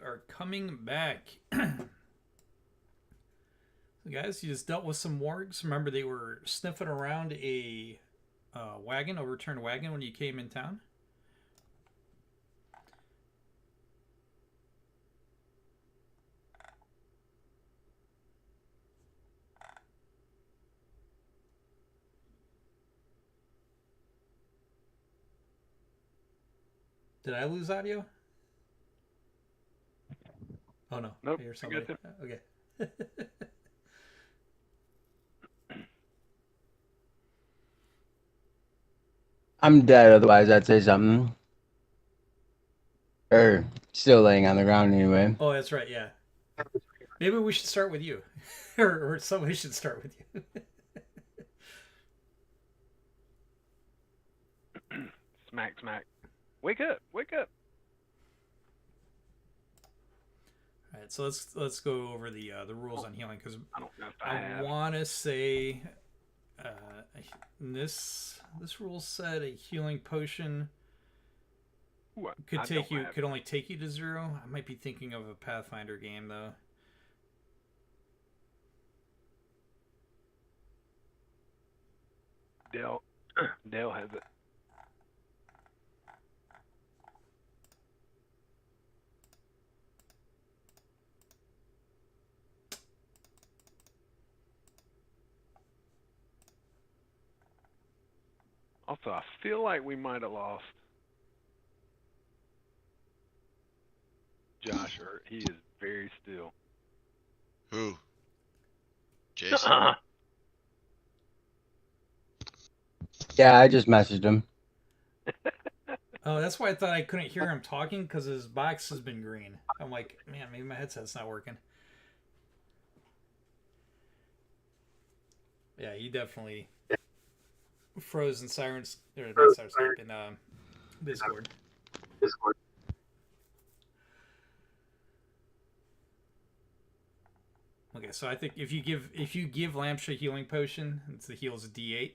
are coming back. So guys, you just dealt with some wargs. Remember, they were sniffing around a wagon, overturned wagon, when you came in town. Did I lose audio? Oh no. Nope, I hear I somebody. got Okay. I'm dead, otherwise I'd say something. Or still laying on the ground anyway. Oh, that's right. Yeah. Maybe we should start with you, or somebody should start with you. Smack, smack. Wake up, wake up. All right, so let's go over the rules on healing, because I don't know if I I have. want to say this rule said a healing potion Ooh, could I take don't you have. could only take you to 0. I might be thinking of a Pathfinder game though. Dale has it. Also, I feel like we might have lost Josh, or he is very still. Who? Jason? Yeah, I just messaged him. Oh, that's why I thought I couldn't hear him talking, because his box has been green. I'm like, man, maybe my headset's not working. Yeah, he definitely froze in Sirens, or not Sirens, in Discord. Okay, so I think if you give Lampsha healing potion, it's the heals a D8.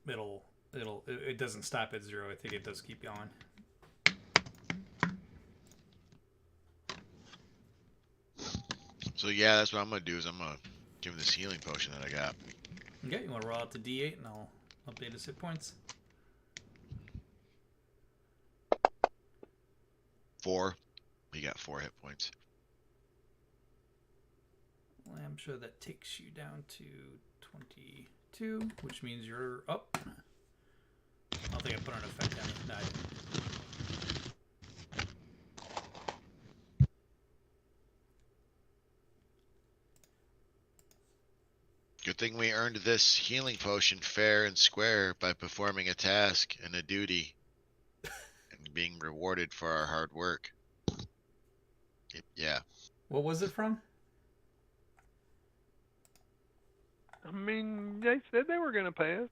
It doesn't stop at 0. I think it does keep going. So yeah, that's what I'm gonna do. Is I'm gonna give him this healing potion that I got. Okay, you want to roll out the D8, and I'll update his hit points. 4. He got 4 hit points. Lampsha, that takes you down to 22, which means you're up. I don't think I put an effect on it. No, I didn't. Good thing we earned this healing potion fair and square by performing a task and a duty and being rewarded for our hard work. Yeah. What was it from? I mean, they said they were going to pay us.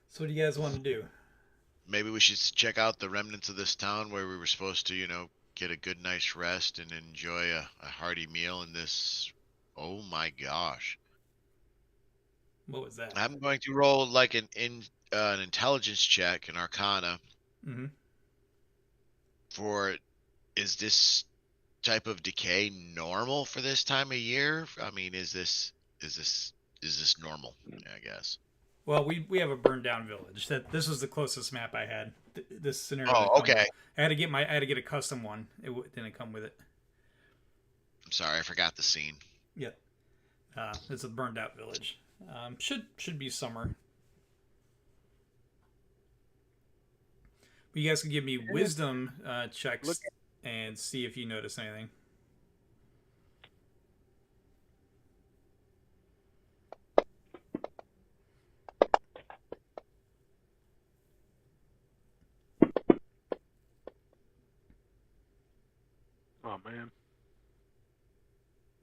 So what do you guys want to do? Maybe we should check out the remnants of this town where we were supposed to, get a good nice rest and enjoy a hearty meal in this. Oh my gosh. What was that? I'm going to roll like an intelligence check, an arcana, Mm-hmm. for is this type of decay normal for this time of year? I mean, is this normal? I guess. Well, we have a burned down village. This was the closest map I had. This scenario. Oh, okay. I had to get a custom one. It didn't come with it. I'm sorry, I forgot the scene. Yep. It's a burned out village. Should be summer. But you guys can give me wisdom checks and see if you notice anything. Oh, man.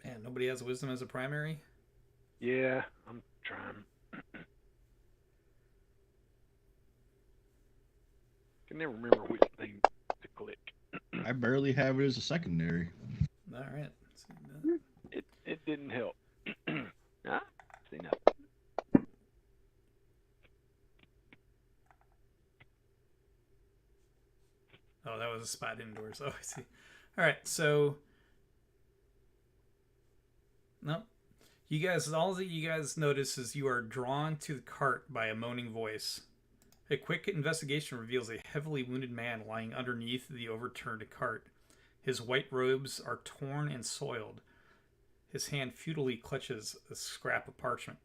Man, nobody has wisdom as a primary? Yeah, I'm trying. Can never remember which thing to click. I barely have it as a secondary. All right. It didn't help. Huh? See nothing. Oh, that was a spot indoors. Oh, I see. All right, so no, you guys. All that you guys notice is you are drawn to the cart by a moaning voice. A quick investigation reveals a heavily wounded man lying underneath the overturned cart. His white robes are torn and soiled. His hand futilely clutches a scrap of parchment.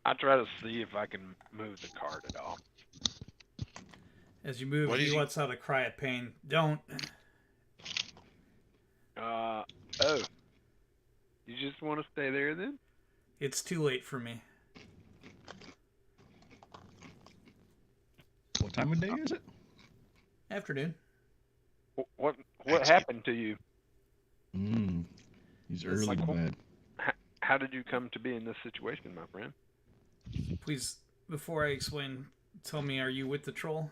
I try to see if I can move the cart at all. As you move, he lets out a cry of pain. Don't. Oh. You just want to stay there then? It's too late for me. What time of day is it? Afternoon. What happened to you? He's early to bed. How did you come to be in this situation, my friend? Please, before I explain, tell me, are you with the troll?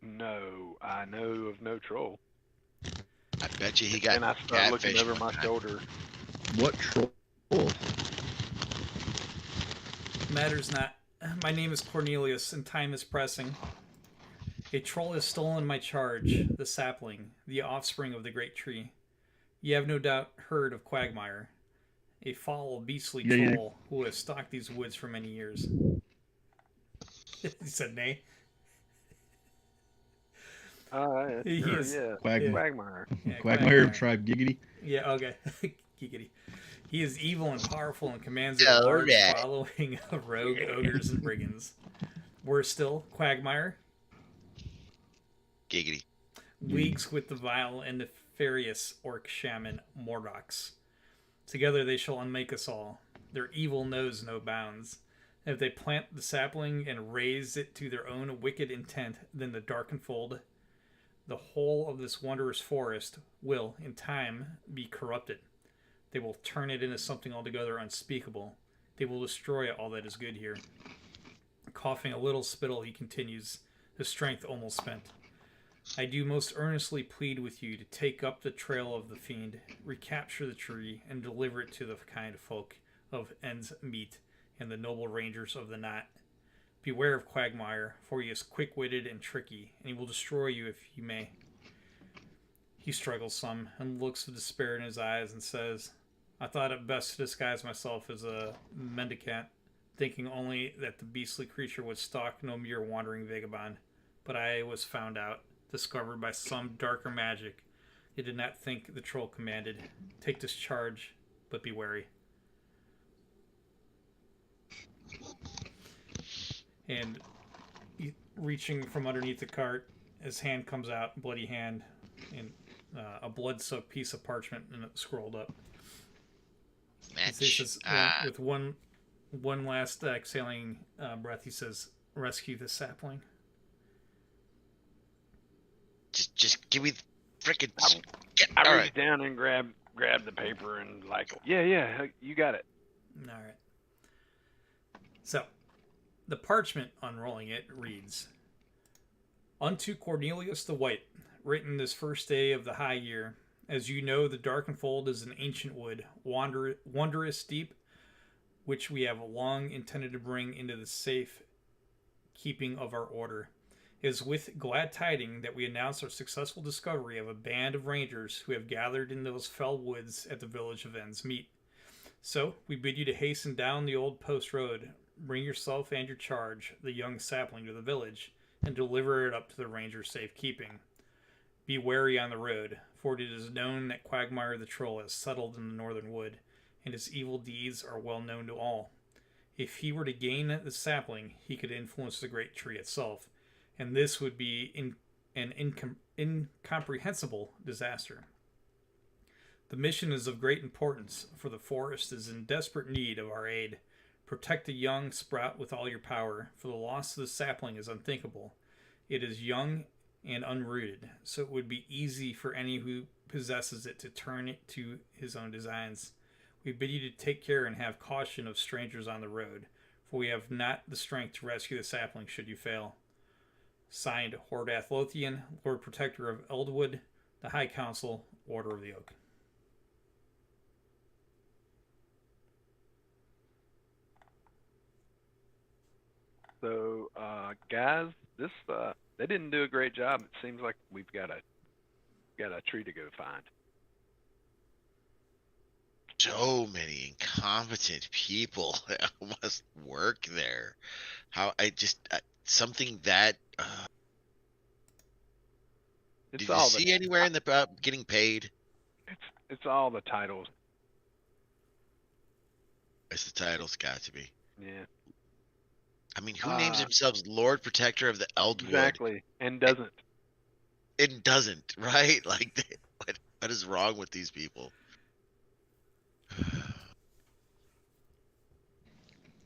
No, I know of no troll. I bet you he got. And I start looking catfish over one my time. shoulder. What troll? Matters not. My name is Cornelius, and time is pressing. A troll has stolen my charge, the sapling, the offspring of the great tree. You have no doubt heard of Quagmire, a foul, beastly troll who has stalked these woods for many years. He said nay. He Sure, is- yeah. Quagmire. Yeah, Quagmire of Tribe Giggity. Yeah, okay. Giggity. He is evil and powerful and commands a Yeah, large right. following of rogue ogres and brigands. Worse still, Quagmire Giggity. leagues with the vile and nefarious orc shaman Mordox. Together they shall unmake us all. Their evil knows no bounds. If they plant the sapling and raise it to their own wicked intent, then the Darkenfold, the whole of this wondrous forest, will, in time, be corrupted. They will turn it into something altogether unspeakable. They will destroy all that is good here. Coughing a little spittle, he continues, his strength almost spent. I do most earnestly plead with you to take up the trail of the fiend, recapture the tree, and deliver it to the kind folk of End's Meat and the noble rangers of the Knot. Beware of Quagmire, for he is quick-witted and tricky, and he will destroy you if you may. He struggles some, and looks with despair in his eyes, and says, I thought it best to disguise myself as a mendicant, thinking only that the beastly creature would stalk no mere wandering vagabond. But I was found out, discovered by some darker magic. It did not think the troll commanded. Take this charge, but be wary. And reaching from underneath the cart, his hand comes out, bloody hand, and a blood-soaked piece of parchment, and it scrolled up. He says, with one last exhaling breath, he says, "Rescue the sapling." Just give me the frickin'. I All reach right. down and grab the paper and yeah, you got it. All right. So, the parchment, unrolling it, reads, Unto Cornelius the White, written this first day of the high year. As you know, the Darkenfold is an ancient wood, wondrous deep, which we have long intended to bring into the safe keeping of our order. It is with glad tiding that we announce our successful discovery of a band of rangers who have gathered in those fell woods at the village of End's Meat. So, we bid you to hasten down the old post road, bring yourself and your charge, the young sapling, to the village, and deliver it up to the ranger's safekeeping. Be wary on the road, for it is known that Quagmire the Troll has settled in the northern wood, and his evil deeds are well known to all. If he were to gain the sapling, he could influence the great tree itself, and this would be an incomprehensible disaster. The mission is of great importance, for the forest is in desperate need of our aid. Protect the young sprout with all your power, for the loss of the sapling is unthinkable. It is young and unrooted, so it would be easy for any who possesses it to turn it to his own designs. We bid you to take care and have caution of strangers on the road, for we have not the strength to rescue the sapling should you fail. Signed, Hordath Lothian, Lord Protector of Eldwood, the High Council, Order of the Oak. So, guys, this they didn't do a great job. It seems like we've got a tree to go find. So many incompetent people that must work there. How I just something that. It's Did you all see anywhere in the getting paid? it's all the titles. It's the title's got to be. Yeah. I mean, who names themselves Lord Protector of the Eldwood? Exactly, and doesn't. It doesn't, right? Like, what is wrong with these people?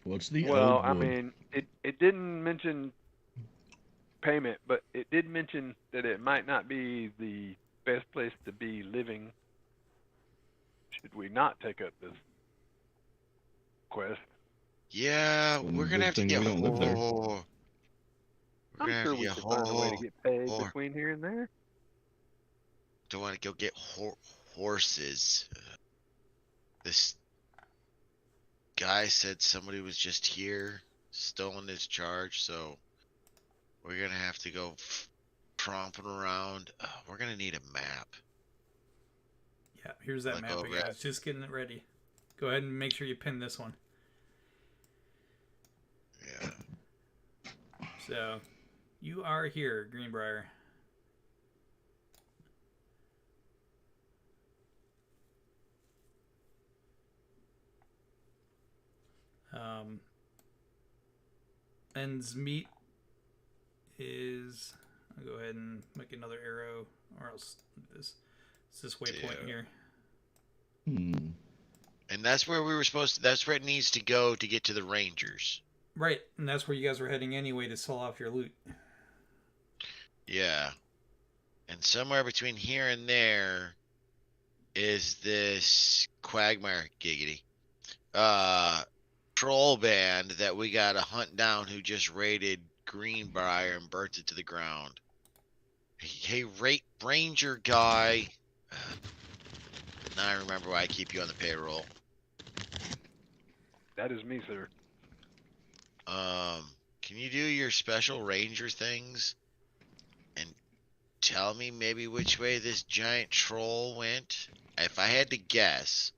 What's the Well, Eldwood? I mean, it didn't mention payment, but it did mention that it might not be the best place to be living should we not take up this quest. Yeah, Well, we're gonna have to good get thing we don't live there. We're I'm gonna have sure to we get could find a way to get paid whore. between here and there. Don't want to go get horses. This guy said somebody was just here, stolen his charge, so we're gonna have to go tromping around. We're gonna need a map. Yeah, here's that Look map over again. I it. was just getting it ready. Go ahead and make sure you pin this one. Yeah. So, you are here, Greenbrier. Ends meet is. I'll go ahead and make another arrow, or else it's this waypoint Yeah. here. And that's where we were supposed to. That's where it needs to go to get to the Rangers. Right, and that's where you guys were heading anyway to sell off your loot. Yeah. And somewhere between here and there is this Quagmire giggity. Troll band that we gotta hunt down who just raided Greenbrier and burnt it to the ground. Hey, Ranger guy. Now I remember why I keep you on the payroll. That is me, sir. Can you do your special Ranger things and tell me maybe which way this giant troll went? If I had to guess,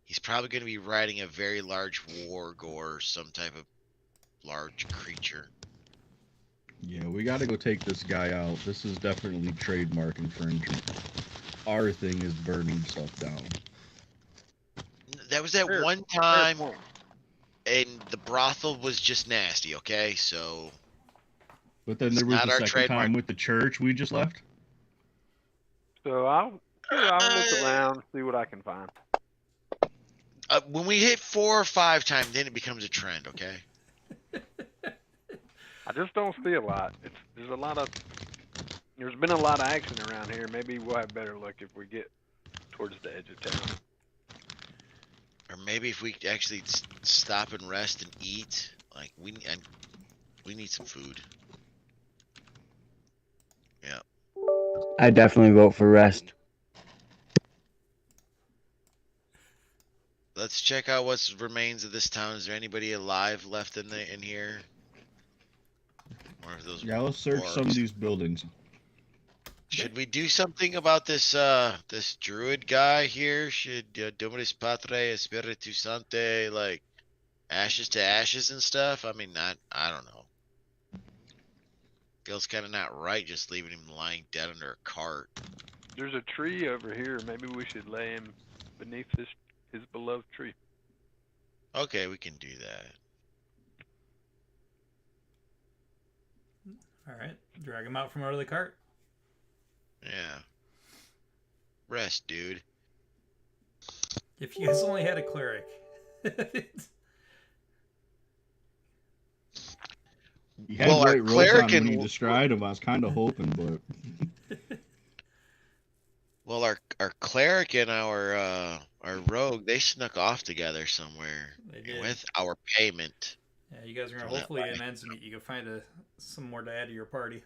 he's probably going to be riding a very large warg or some type of large creature. Yeah, we gotta go take this guy out. This is definitely trademark infringement. Our thing is burning stuff down. That was that Fair- one Fair time, point. and the brothel was just nasty, okay? So, But then It's there was not the our second trademark. time with the church we just left. So I'll look around, see what I can find. when we hit 4 or 5 times, then it becomes a trend, okay? I just don't see a lot. There's been a lot of action around here. Maybe we'll have better luck if we get towards the edge of town. Or maybe if we actually stop and rest and eat, like we need some food. Yeah. I definitely vote for rest. Let's check out what remains of this town. Is there anybody alive left in here? Or are those Yeah, let's search some of orcs? these buildings. Should we do something about this this druid guy here? Should Dominus Patrae Spiritus Sancte, like ashes to ashes and stuff? I mean, I don't know. Feels kind of not right just leaving him lying dead under a cart. There's a tree over here. Maybe we should lay him beneath his beloved tree. Okay, we can do that. All right, drag him out from under the cart. Yeah. Rest, dude. If you guys only had a cleric. He had Well, our white robes cleric on when and- he described him. I was kind of hoping, but Well, our cleric and our our rogue, they snuck off together somewhere. They And did. with our payment. Yeah, you guys are gonna From that hopefully in line. ends meet. You can find some more to add to your party.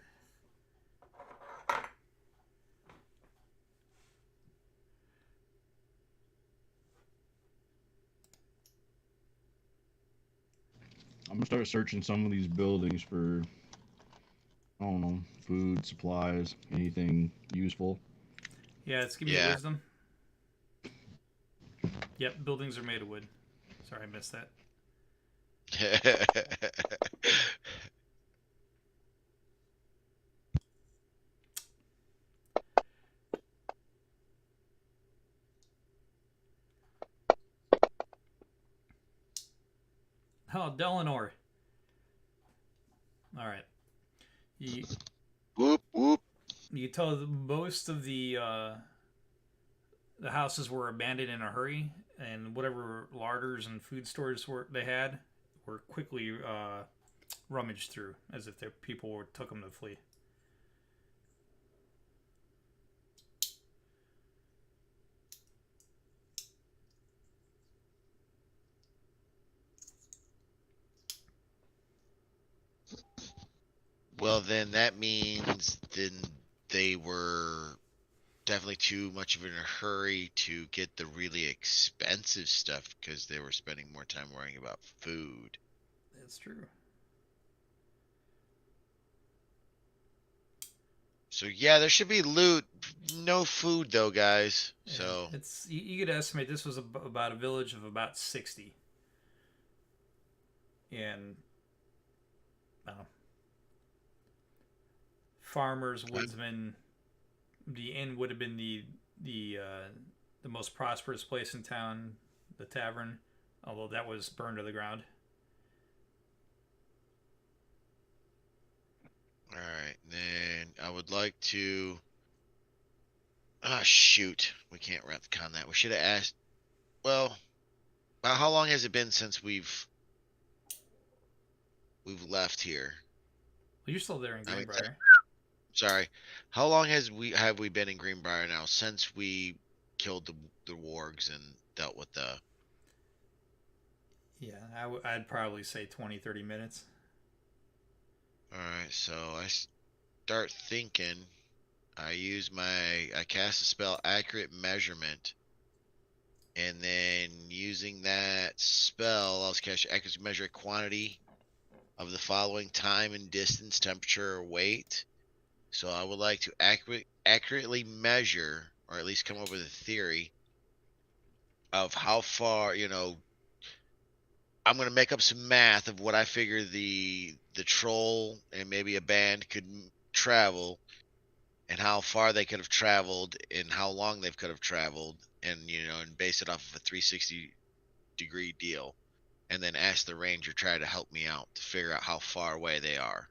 I'm gonna start searching some of these buildings for, I don't know, food, supplies, anything useful. Yeah, it's give me a Yeah. wisdom. Yep, buildings are made of wood. Sorry, I missed that. Oh, Delanor. All right. You Whoop whoop. you tell most of the houses were abandoned in a hurry, and whatever larders and food stores they had were quickly rummaged through, as if people took them to flee. Well, then that means then they were definitely too much of in a hurry to get the really expensive stuff because they were spending more time worrying about food. That's true. So yeah, there should be loot. No food though, guys. Yeah, So it's you could estimate this was about a village of about 60, and farmers, woodsmen. The inn would have been the most prosperous place in town, the tavern, although that was burned to the ground. all right, then I would like to. Ah, shoot, we can't retcon that. We should have asked. Well, about how long has it been since we've left here? Well, you're still there in I mean, Greenbrier. sorry. How long have we been in Greenbrier now since we killed the wargs and dealt with the? Yeah, I'd probably say 20, 30 minutes. All right, so I start thinking. I cast a spell accurate measurement, and then using that spell, I'll cast accurate measure quantity of the following time and distance, temperature, or weight. So I would like to accurately measure, or at least come up with a theory of how far, I'm gonna make up some math of what I figure the troll and maybe a band could travel, and how far they could have traveled, and how long they could have traveled, and and base it off of a 360-degree deal, and then ask the ranger try to help me out to figure out how far away they are.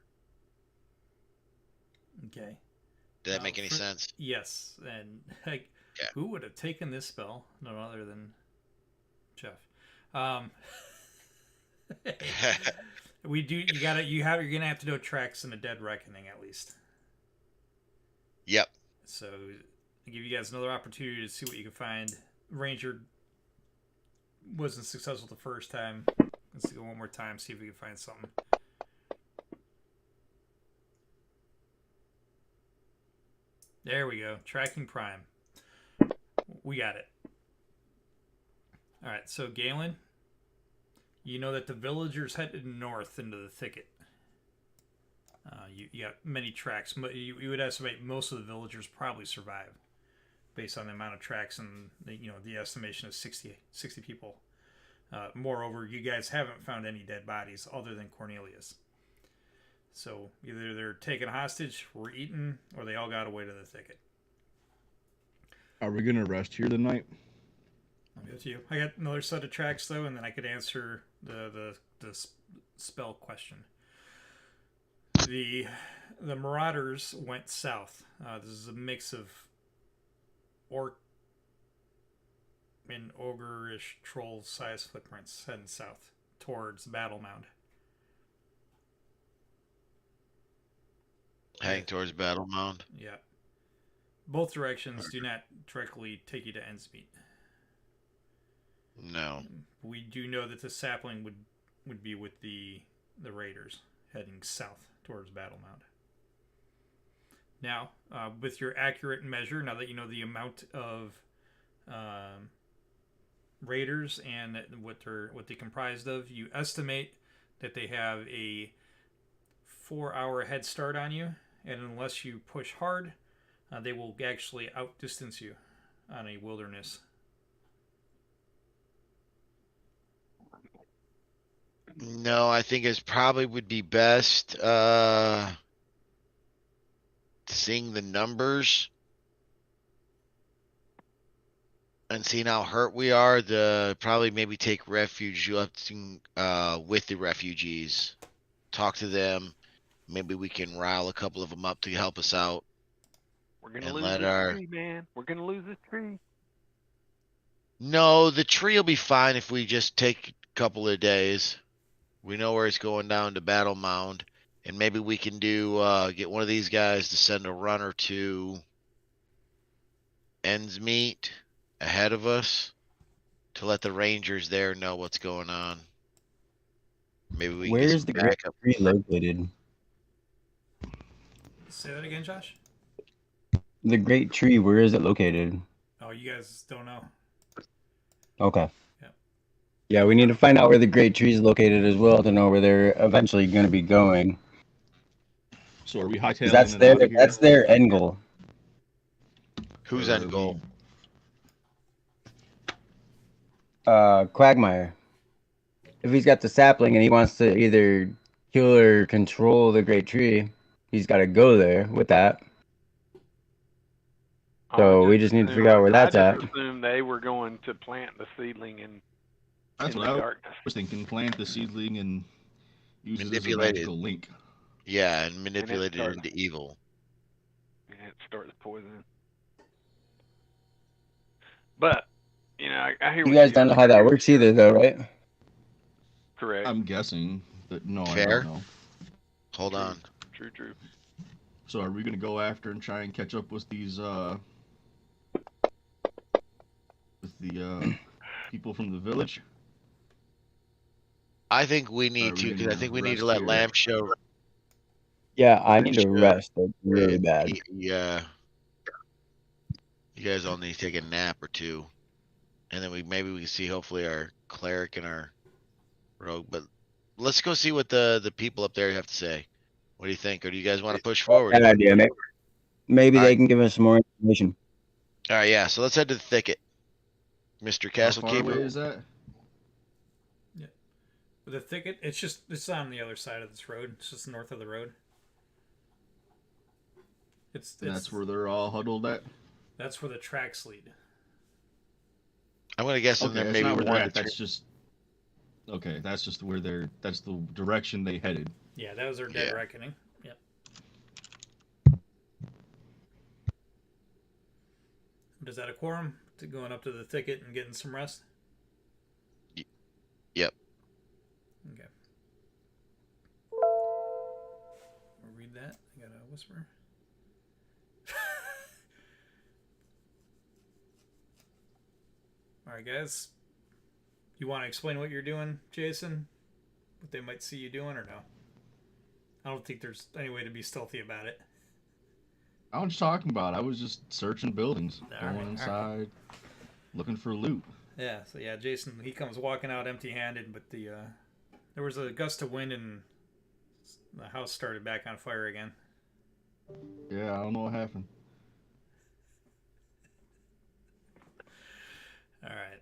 Okay. Did that make any sense? Yes, and like, Yeah. who would have taken this spell? No other than Jeff. Um, we do. You're gonna have to do tracks in a dead reckoning at least. Yep. So, I'll give you guys another opportunity to see what you can find. Ranger wasn't successful the first time. Let's go one more time, see if we can find something. There we go. Tracking prime. We got it. All right, so Galen, you know that the villagers headed north into the thicket. You got many tracks. You would estimate most of the villagers probably survived based on the amount of tracks and the estimation of 60 people. Moreover, you guys haven't found any dead bodies other than Cornelius. So either they're taken hostage, were eaten, or they all got away to the thicket. Are we gonna rest here tonight? I'll go to you. I got another set of tracks though, and then I could answer the spell question. The Marauders went south. This is a mix of orc and ogre-ish troll-sized footprints heading south towards Battle Mound. Heading towards Battle Mound. Yeah. Both directions do not directly take you to Ensmeet. No. We do know that the sapling would be with the raiders heading south towards Battle Mound. Now, with your accurate measure, now that you know the amount of raiders and what they comprised of, you estimate that they have a 4-hour head start on you, and unless you push hard, they will actually outdistance you on a wilderness. No, I think it probably would be best seeing the numbers and seeing how hurt we are to probably maybe take refuge with the refugees. Talk to them. Maybe we can rile a couple of them up to help us out. We're gonna And lose let this our- tree, man. We're gonna lose this tree. No, the tree will be fine if we just take a couple of days. We know where it's going down to Battle Mound. And maybe we can get one of these guys to send a runner to Ends Meet ahead of us to let the Rangers there know what's going on. Maybe we can Where get is some the great backup. tree located? Say that again, Josh? The great tree, where is it located? Oh, you guys don't know. Okay. Yeah. Yeah, we need to find out where the great tree is located as well to know where they're eventually going to be going. So are we 'Cause hightailing that's it their out of here? that's their end goal. Who's Or on are goal? Quagmire. If he's got the sapling and he wants to either kill or control the great tree, he's got to go there with that. So we just need to figure out where that's I at. just assumed they were going to plant the seedling That's in what the I darkness. was thinking. Plant the seedling and use it as a Manipulate it. magical link. Yeah, and manipulate it starts- into evil. And it starts poisoning. But I hear You what guys don't know how that works either, though, right? Correct. I'm guessing, but no, I Fair. don't know. Hold True. on. True. So are we gonna go after and try and catch up with these people from the village? I think we Are need we to, because I gonna think we need to rest let here? Lamb show. Yeah, I need to Sure. rest like, really bad. Yeah. You guys all need to take a nap or two. And then maybe we can see hopefully our cleric and our rogue. But let's go see what the people up there have to say. What do you think? Or do you guys want to push forward? Bad idea. Maybe All they right. can give us some more information. All right, yeah. So let's head to the thicket. Mr. How far away Castlekeeper. is that? The thicket, it's on the other side of this road. It's just north of the road. That's where they're all huddled at. That's where the tracks lead. I'm gonna guess in Okay, there that's maybe not where they're one at. to That's three. just okay. That's just where they're. That's the direction they headed. Yeah, that was their dead Yeah. reckoning. Yep. Is that a quorum to going up to the thicket and getting some rest? Yep. Okay. I'll read that. I gotta whisper. All right, guys. You want to explain what you're doing, Jason? What they might see you doing, or no? I don't think there's any way to be stealthy about it. I was talking about. I was just searching buildings, All right, going inside, looking for loot. Yeah, so yeah, Jason, he comes walking out empty-handed, but there was a gust of wind and the house started back on fire again. Yeah, I don't know what happened. All right.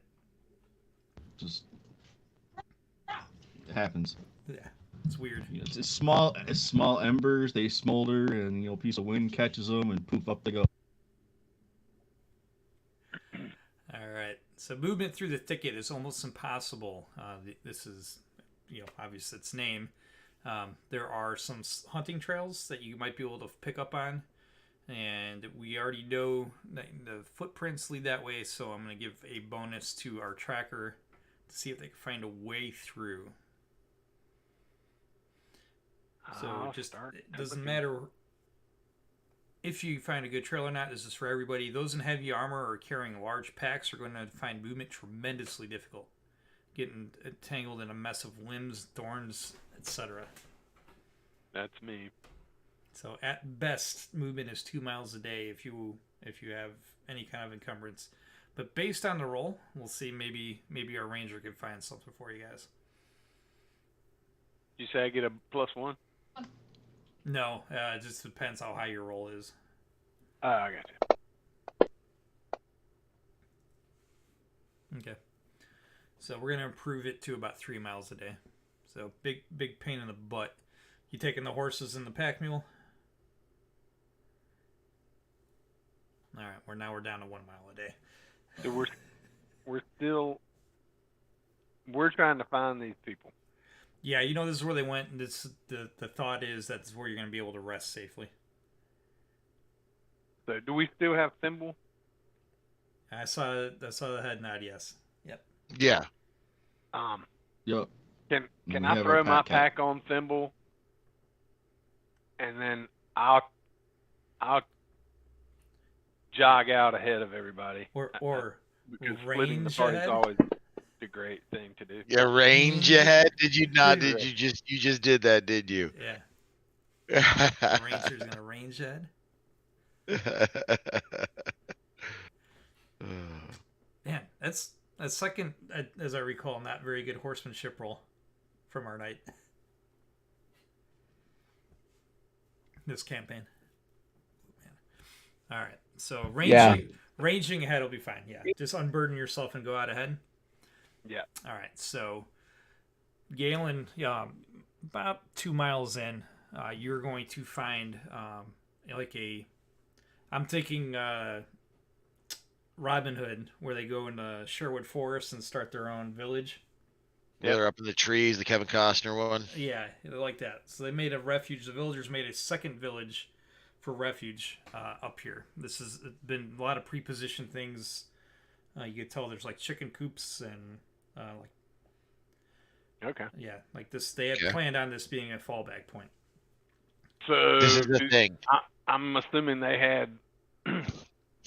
Just it happens. Yeah, it's weird. You know, it's small embers. They smolder, and a piece of wind catches them, and poof, up they go. All right. So movement through the thicket is almost impossible. This is, obvious its name. There are some hunting trails that you might be able to pick up on, and we already know that the footprints lead that way. So I'm going to give a bonus to our tracker to see if they can find a way through. So it doesn't matter. if you find a good trail or not, this is for everybody. Those in heavy armor or carrying large packs are going to find movement tremendously difficult. Getting tangled in a mess of limbs, thorns, etc. That's me. So at best, movement is 2 miles a day if you have any kind of encumbrance. But based on the roll, we'll see. Maybe our ranger can find something for you guys. You say I get a +1? No, it just depends how high your roll is. I got you. Okay. So we're gonna improve it to about 3 miles a day. So big pain in the butt. You taking the horses and the pack mule? All right. We're down to 1 mile a day. So we're trying to find these people. Yeah, this is where they went, and the thought is that's where you're gonna be able to rest safely. So do we still have Thimble? I saw the head nod. Yes. Yep. Yeah. Yep. Can We I have throw our my pack cat. pack on Thimble, and then I'll jog out ahead of everybody? Or Because splitting the range party's ahead? always a great thing to do. Yeah, range ahead. Did you not? Yeah. Did you just did that? Did you? Yeah. The ranger's gonna range ahead. Man, that's second, as I recall, not very good horsemanship roll from our knight this campaign. Man. All right, so ranging ahead will be fine. Yeah, just unburden yourself and go out ahead. Yeah. All right, so Galen, about 2 miles in, you're going to find I'm thinking Robin Hood, where they go into Sherwood Forest and start their own village. Yeah, they're up in the trees, the Kevin Costner one. Yeah, they like that. So they made a refuge. The villagers made a second village for refuge up here. This has been a lot of pre-positioned things. You could tell there's like chicken coops and Okay. yeah, like this. They had planned on this being a fallback point. So This is the thing. I'm assuming they had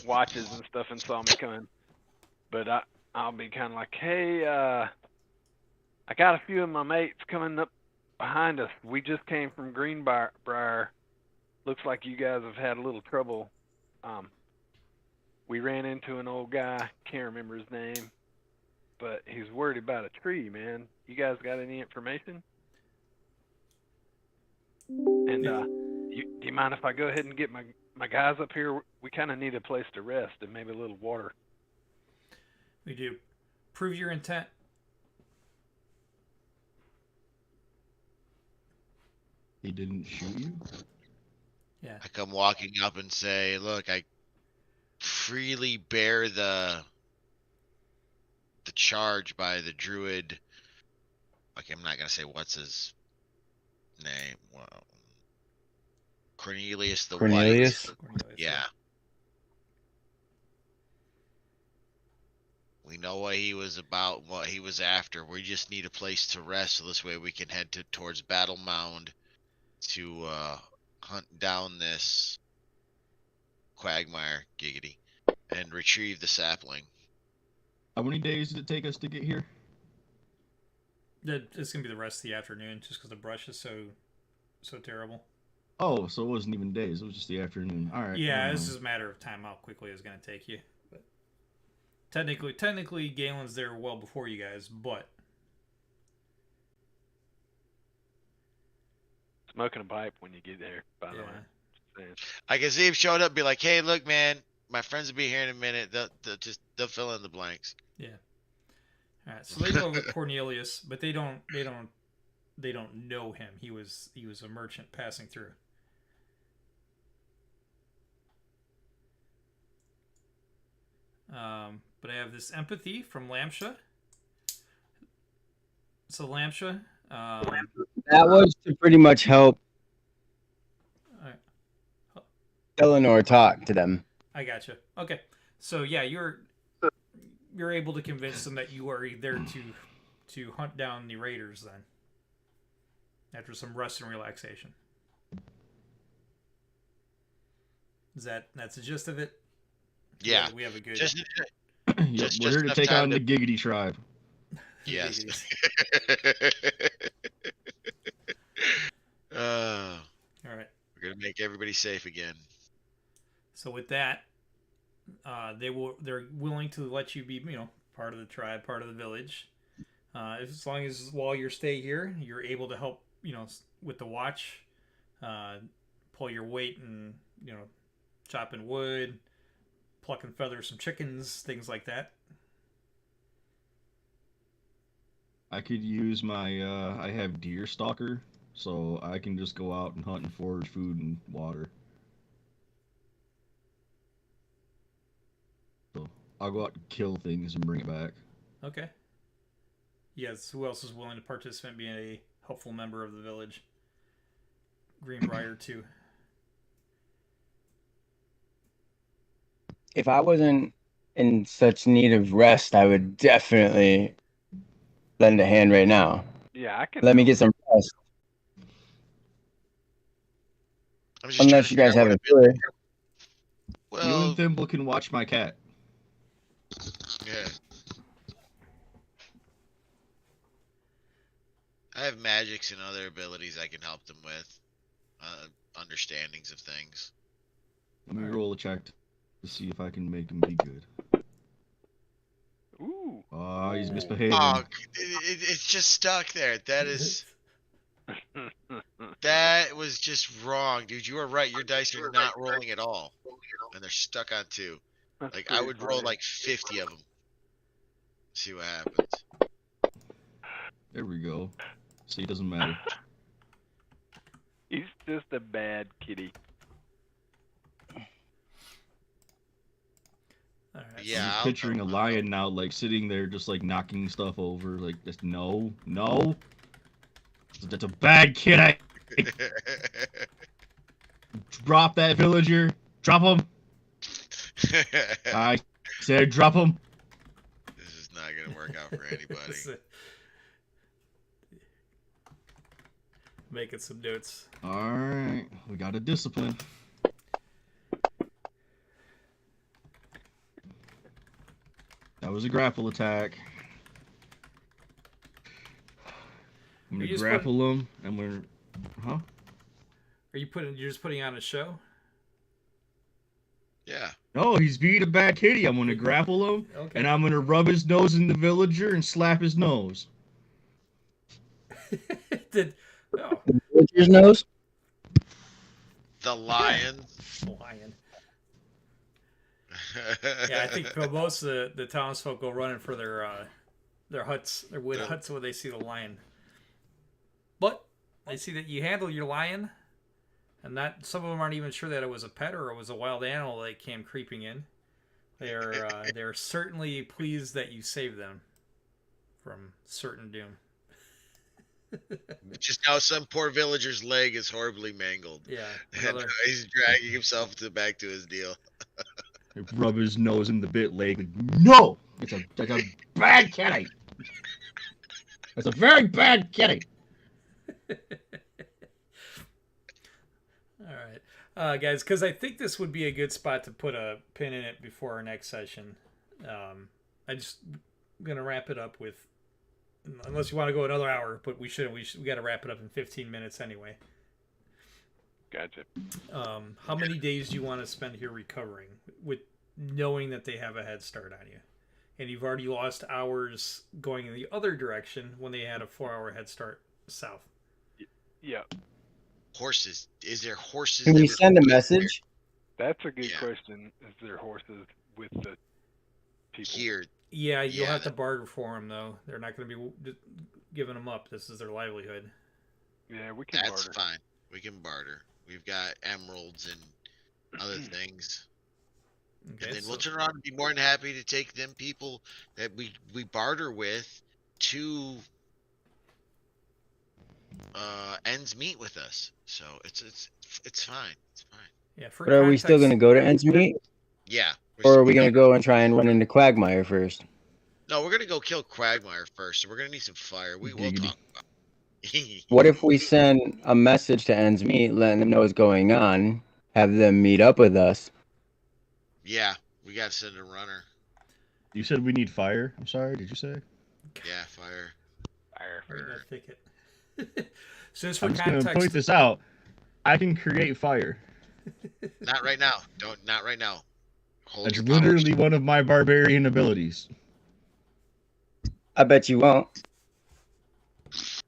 watches and stuff and saw me coming, but I'll be kind of like, hey, I got a few of my mates coming up behind us. We just came from Greenbrier. Looks like you guys have had a little trouble. We ran into an old guy, can't remember his name, but he's worried about a tree, man. You guys got any information? And do you mind if I go ahead and get my guys up here? We kind of need a place to rest and maybe a little water. We do. Prove your intent. He didn't shoot you? Yeah. I come walking up and say, look, I freely bear the charge by the druid. Okay, I'm not gonna say what's his name. Well, Cornelius the Cornelius? White. Yeah. We know what he was about, what he was after. We just need a place to rest, so this way we can head towards Battle Mound to hunt down this quagmire, giggity, and retrieve the sapling. How many days did it take us to get here? It's gonna be the rest of the afternoon, just because the brush is so terrible. Oh, so it wasn't even days. It was just the afternoon. All right. Yeah, this is a matter of time how quickly it's gonna take you. But technically, Galen's there well before you guys, but Smoking a pipe when you get there, by the way. Just saying. I can see him showing up and be like, hey, look, man, my friends will be here in a minute. They'll fill in the blanks. Yeah. All right, so they go with Cornelius, but they don't know him. He was a merchant passing through. But I have this empathy from Lamsha. So Lamsha, That was to pretty much help Eleanor talk to them. I gotcha. Okay, so yeah, you're able to convince them that you are there to hunt down the raiders then, after some rest and relaxation. That's the gist of it? Yeah. We have a good Just Yep, Just we're here to enough take time on to- the Giggity tribe. yes. All right. We're gonna make everybody safe again. So with that, they're willing to let you be, part of the tribe, part of the village. As long as while you stay here, you're able to help, with the watch, pull your weight and chopping wood, plucking feathers from chickens, things like that. I could use my I have deer stalker, so I can just go out and hunt and forage food and water. So I'll go out and kill things and bring it back. Okay. Yes. Who else is willing to participate, being a helpful member of the village? Greenbrier too. If I wasn't in such need of rest, I would definitely lend a hand right now. Yeah, I can. Let me get some rest. I'm just trying Unless to you guys figure have out a killer. what You Well, and Thimble can watch my cat. yeah. I have magics and other abilities I can help them with. Understandings of things. Let me Alright. roll a check to see if I can make him be good. Ooh. Oh, he's misbehaving. Oh, it's just stuck there. That was just wrong, dude. You were right. Your dice are not rolling at all, and they're stuck on 2. That's Like I pretty would roll funny. like 50 of them. See what happens. There we go. See, it doesn't matter. He's just a bad kitty. All right. Yeah, I'm just I'll- picturing a lion now, like sitting there, just like knocking stuff over. Like, just no. That's a bad kid. I drop that villager. Drop him. I said drop him. This is not gonna work out for anybody. Making some notes. All right, we got a discipline. That was a grapple attack. I'm Are you gonna just grapple him, and we're, huh? You're just putting on a show? Yeah. No, he's being a bad kitty. I'm gonna grapple him, Okay. and I'm gonna rub his nose in the villager and slap his nose. Oh, Villager's nose? The lion. lion. Yeah, I think most of the townsfolk go running for their huts, their wood huts, when they see the lion. But they see that you handle your lion, and that some of them aren't even sure that it was a pet or it was a wild animal that came creeping in. They're certainly pleased that you saved them from certain doom. Just now, some poor villager's leg is horribly mangled. Yeah, And he's dragging himself back to his deal. I rub his nose in the bit leg. No, that's a bad kitty. That's a very bad kitty. All right, guys, because I think this would be a good spot to put a pin in it before our next session. I'm gonna wrap it up with, unless you want to go another hour, but we got to wrap it up in 15 minutes anyway. Gotcha. How many days do you want to spend here recovering, with knowing that they have a head start on you, and you've already lost hours going in the other direction when they had a 4-hour head start south? Yeah, Horses. Is there horses? Can that we would- send a message? that's a good Yeah. question. Is there horses with the people? Here? Yeah, you'll Yeah, have to barter for them, though. They're not going to be giving them up. This is their livelihood. Yeah, we can That's barter. fine. We can barter. We've got emeralds and other things. Okay, And then so- we'll turn around and be more than happy to take them people that we barter with to ends meet with us. So it's fine. It's fine. yeah, for But are we still context- going to go to Ends Meet? Yeah. Or are we going to go and try and run into Quagmire first? No, we're gonna go kill Quagmire first. So we're gonna need some fire. We'll Giggity. talk about it. What if we send a message to Ends Meet letting them know what's going on, have them meet up with us. Yeah, we got to send a runner. You said we need fire. I'm sorry. Did you say? Yeah, fire. Right in that thicket. So just for I'm just gonna point context, this out. I can create fire. Not right now. Not right now. Hold That's your literally powers. one of my barbarian abilities. I bet you won't.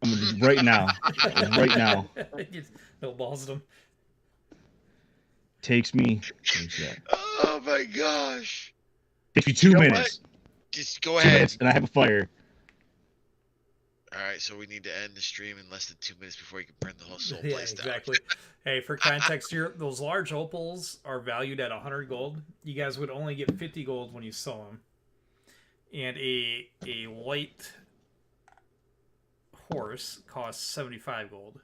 I'm gonna just right now. Right now. No balls them. Takes me. Where's that? Oh my gosh. Takes me 2 You know minutes. Just go 2 ahead. minutes, and I have a fire. All right, so we need to end the stream in less than 2 minutes before you can burn the whole soul Yeah, place down. exactly. Hey, for context here, those large opals are valued at 100 gold. You guys would only get 50 gold when you sell them. And a light horse costs 75 gold.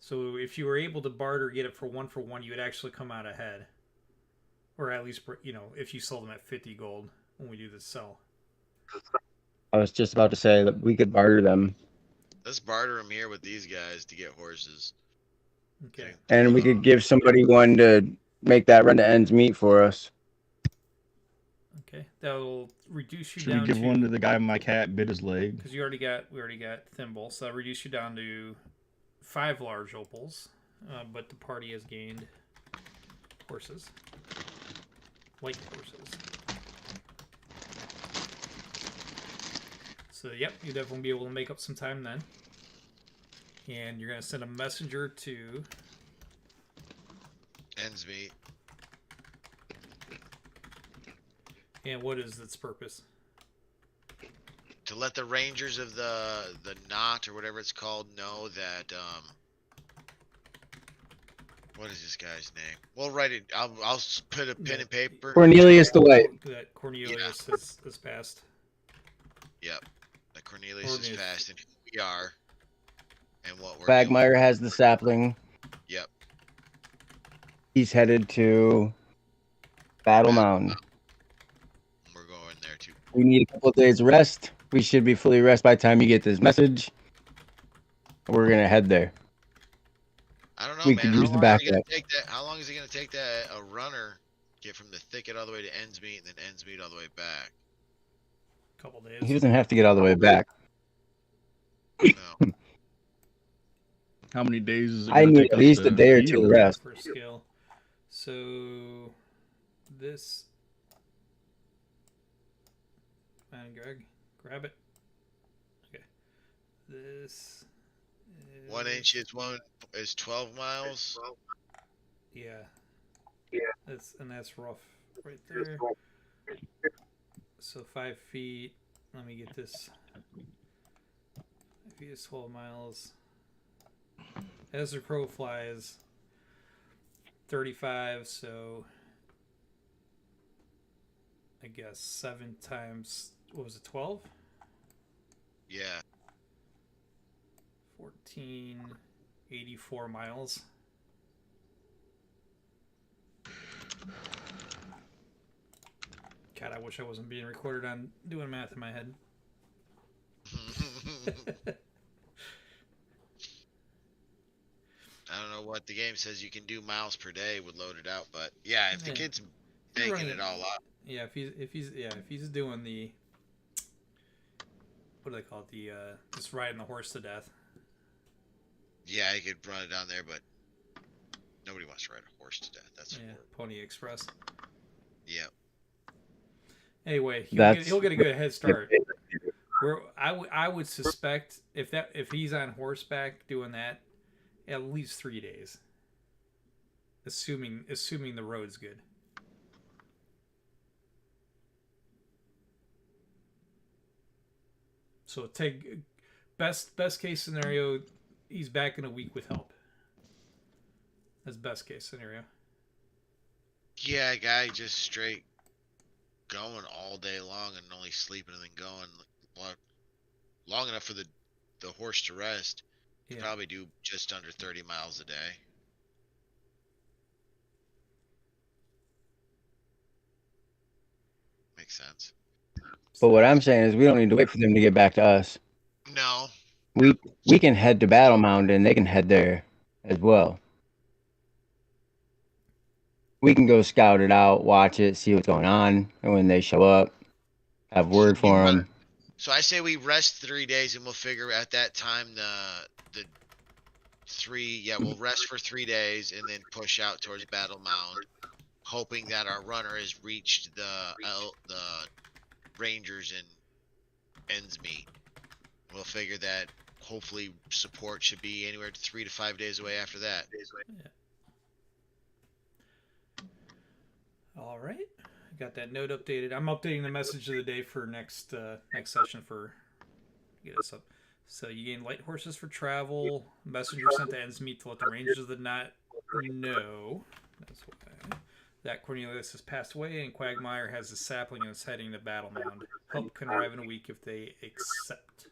So if you were able to barter, get it for one, you would actually come out ahead. Or at least, if you sold them at 50 gold when we do the sell. I was just about to say that we could barter them, Let's barter them here with these guys to get horses. Okay. and we could give somebody one to make that run to ends meet for us. Okay. That'll reduce you Should down we give to... one to the guy my cat bit his leg? Because we already got Thimble, so that'll reduce you down to 5 large opals. But the party has gained horses. White horses. So, yep, you definitely be able to make up some time then. And you're going to send a messenger to... Ends meet. And what is its purpose? To let the rangers of the knot or whatever it's called know that what is this guy's name? We'll write it. I'll put a pen and paper. Cornelius the White. That Cornelius has passed. Yep. That Cornelius is fast, and who we are, and what we're Quagmire has the sapling. Yep. He's headed to Battle Mound. We're going there too. We need a couple of days rest. We should be fully rested by the time you get this message. We're gonna head there. I don't know, We man. could How use the long is it gonna backup. take that? How long is it gonna take that a runner get from the thicket all the way to ends meet, and then ends meet all the way back? Couple days. He doesn't have to get all the way back. No. How many days is it I gonna need take at us least to a day or two heal? to rest. For skill. So this Greg, grab it. Okay. This is... 1 inch is 12 miles. Yeah. That's rough right there. So 5 feet. Let me get this. 5 feet is 12 miles. As the crow flies, 35, so I guess 7 times, what was it, 12? Yeah. 1484 miles. God, I wish I wasn't being recorded on doing math in my head. I don't know what the game says you can do miles per day would load it out, but yeah, if the Yeah. kid's He's making running it all up. Yeah, if he's doing the, what do they call it, the just riding the horse to death. Yeah, he could run it down there, but nobody wants to ride a horse to death. That's horrible. Pony Express. Yep. Anyway, That's- he'll get a good head start. I would suspect if he's on horseback doing that, at least 3 days. Assuming the road's good. So take best case scenario, he's back in a week with help. That's best case scenario. Yeah, a guy just straight going all day long and only sleeping and then going long enough for the horse to rest. Yeah. Probably do just under 30 miles a day. Makes sense. But what I'm saying is we don't need to wait for them to get back to us. No. We can head to Battle Mound and they can head there as well. we can go scout it out, watch it, see what's going on, and when they show up, have word for them. So I say we rest 3 days, and we'll figure at that time the 3. Yeah, we'll rest for 3 days, and then push out towards Battle Mound, hoping that our runner has reached the Rangers and ends meet. We'll figure that hopefully support should be anywhere to 3 to 5 days away after that. Yeah. All right, got that note updated. I'm updating the message of the day for next session for get us up. So you gain light horses for travel. Messenger sent to Ensmeet to let the Rangers of the Knot know. That's why that Cornelius has passed away, and Quagmire has a sapling and is heading to Battle Mound. Help can arrive in a week if they accept.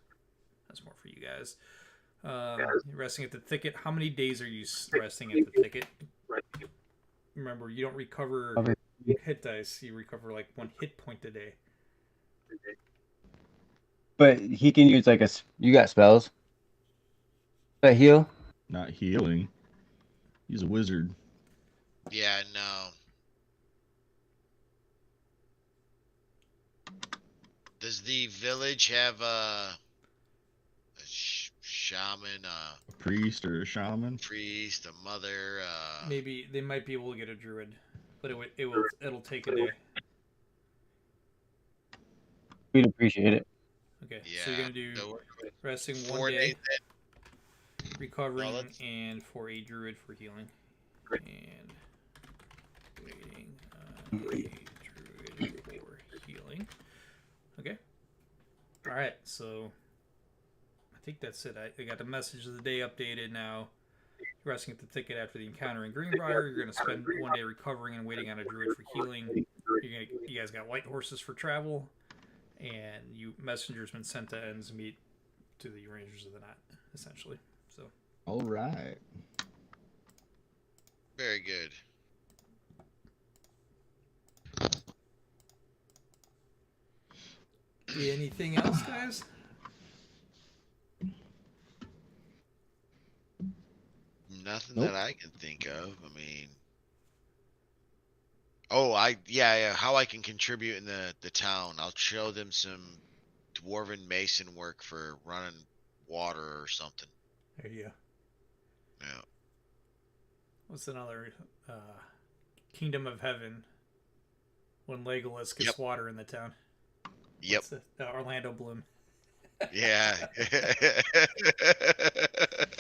That's more for you guys. Resting at the thicket. How many days are you resting at the thicket? Remember, you don't recover hit dice. You recover like 1 hit point a day. But he can use like you got spells that heal? Not healing. He's a wizard. Yeah, no. Does the village have a shaman, A priest or a shaman? priest, a mother? Maybe they might be able to get a druid, but it'll take a day. We'd appreciate it. Okay, Yeah. so you're gonna do So resting 4 1 day, days. recovering, let's- and for a druid for healing, and waiting on a druid for healing. Okay. All right, so I think that's it. I got the message of the day updated now. Resting at the thicket after the encounter in Greenbrier. You're gonna spend 1 day recovering and waiting on a druid for healing. You guys got light horses for travel, and messenger's been sent to Ensmeet to the Rangers of the Knot, essentially. So All right. Very good. anything else, guys? Nothing Nope. that I can think of. I mean, yeah, how I can contribute in the town. I'll show them some dwarven mason work for running water or something. There you go. Yeah. What's another Kingdom of Heaven when Legolas gets Yep. water in the town? Yep. Orlando Bloom. Yeah.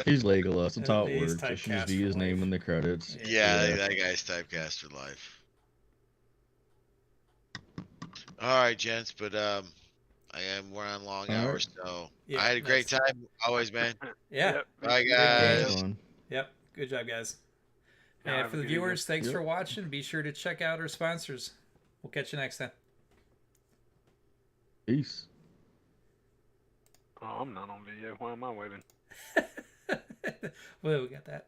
He's Legolas. That's how it He's works. It should typecast just be for his name life. in the credits. Yeah, Yeah. that guy's typecast for life. All right, gents, but we're on long All hours, so Yeah, I had a great that's- time always, man. Yeah. Yep. Bye, Good guys. games. Fun. Yep. Good job, guys. Yeah, And have for a the good evening. viewers, thanks Yep. for watching. Be sure to check out our sponsors. We'll catch you next time. Peace. Oh, I'm not on video. Why am I waving? Well, we got that.